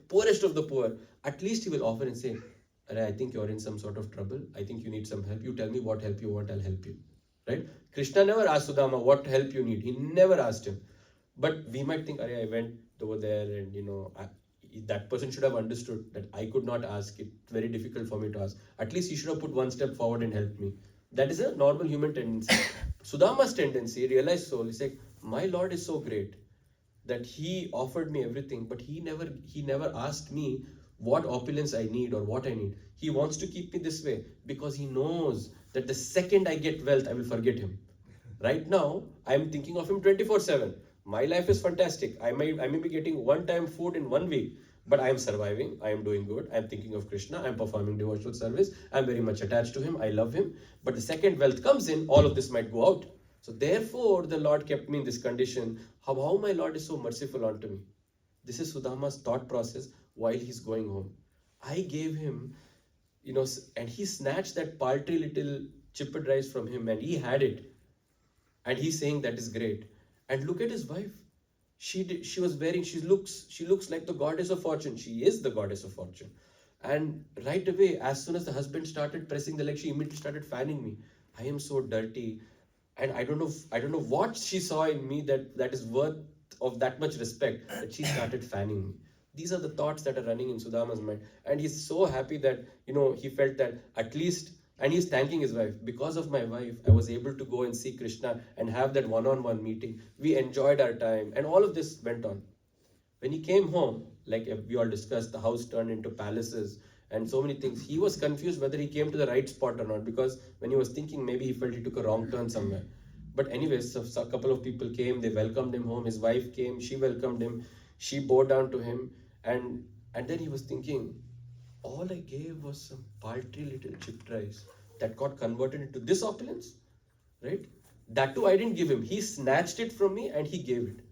poorest of the poor, at least he will offer and say, I think you're in some sort of trouble. I think you need some help. You tell me what help you want, I'll help you. Right? Krishna never asked Sudama what help you need. He never asked him. But we might think, I went over there and, that person should have understood that I could not ask. It's very difficult for me to ask. At least he should have put one step forward and helped me. That is a normal human tendency. Sudama's tendency, realized soul, is like, my Lord is so great that he offered me everything, but he never asked me what opulence I need or what I need. He wants to keep me this way because he knows that the second I get wealth, I will forget him. Right now, I am thinking of him 24/7. My life is fantastic. I may be getting one-time food in 1 week, but I am surviving. I am doing good. I am thinking of Krishna. I am performing devotional service. I am very much attached to him. I love him. But the second wealth comes in, all of this might go out. So therefore, the Lord kept me in this condition. How my Lord is so merciful unto me. This is Sudama's thought process while he's going home. I gave him, and he snatched that paltry little chippered rice from him, and he had it. And he's saying that is great. And look at his wife. She was wearing, she looks like the goddess of fortune. She is the goddess of fortune. And right away, as soon as the husband started pressing the leg, she immediately started fanning me. I am so dirty. And I don't know what she saw in me that is worth of that much respect that she started fanning me. These are the thoughts that are running in Sudama's mind. And he's so happy that, he felt that at least, and he's thanking his wife. Because of my wife, I was able to go and see Krishna and have that one-on-one meeting. We enjoyed our time, and all of this went on. When he came home, like we all discussed, the house turned into palaces and so many things. He was confused whether he came to the right spot or not, because when he was thinking, maybe he felt he took a wrong turn somewhere. But anyways, so a couple of people came, they welcomed him home. His wife came, she welcomed him, she bowed down to him, and then he was thinking, all I gave was some paltry little chipped rice that got converted into this opulence, right? That too I didn't give him. He snatched it from me and he gave it.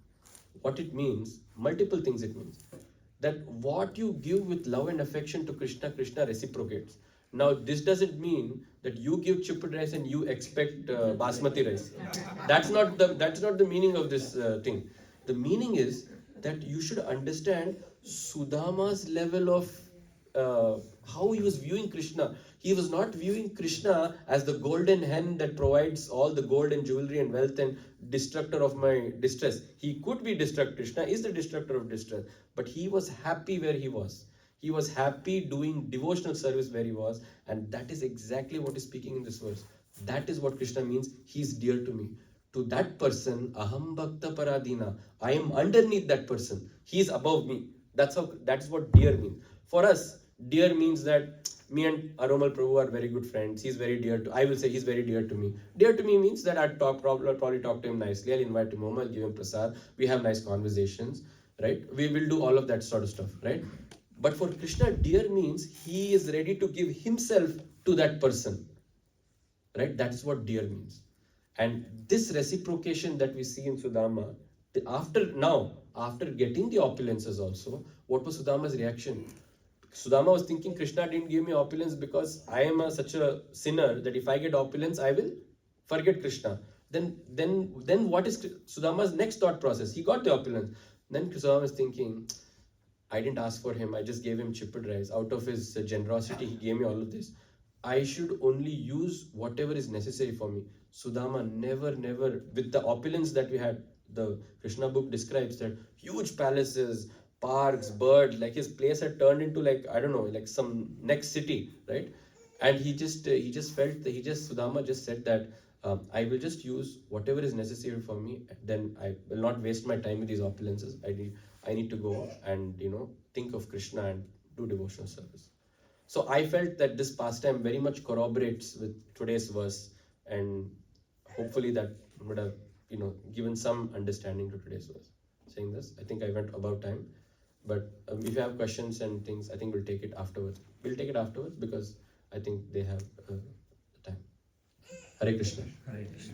What it means, multiple things it means. That what you give with love and affection to Krishna, Krishna reciprocates. Now, this doesn't mean that you give chipped rice and you expect basmati rice. That's not the meaning of this thing. The meaning is that you should understand Sudama's level of how he was viewing Krishna. He was not viewing Krishna as the golden hen that provides all the gold and jewelry and wealth and destructor of my distress. He could be destructor. Krishna is the destructor of distress. But he was happy where he was. He was happy doing devotional service where he was. And that is exactly what is speaking in this verse. That is what Krishna means. He is dear to me. To that person, aham bhakta paradina. I am underneath that person. He is above me. That is what dear means. For us, dear means that me and Aromal Prabhu are very good friends. He's very dear to, I will say he's very dear to me. Dear to me means that I'll probably talk to him nicely. I'll invite him home. I'll give him prasad. We have nice conversations, right? We will do all of that sort of stuff, right? But for Krishna, dear means he is ready to give himself to that person, right? That is what dear means. And this reciprocation that we see in Sudama, after getting the opulences also, what was Sudama's reaction? Sudama was thinking Krishna didn't give me opulence because I am such a sinner that if I get opulence, I will forget Krishna. Then what is Sudama's next thought process? He got the opulence. Then Sudama was thinking, I didn't ask for him. I just gave him chipped rice. Out of his generosity, he gave me all of this. I should only use whatever is necessary for me. Sudama never, with the opulence that we had, the Krishna book describes that huge palaces, parks, birds, like his place had turned into like some next city, right? And Sudama just said that I will just use whatever is necessary for me. Then I will not waste my time with these opulences. I need to go and think of Krishna and do devotional service. So I felt that this pastime very much corroborates with today's verse, and hopefully that would have given some understanding to today's verse. Saying this, I think I went about time. But if you have questions and things, I think we'll take it afterwards. We'll take it afterwards because I think they have time. Hare Krishna. Hare Krishna.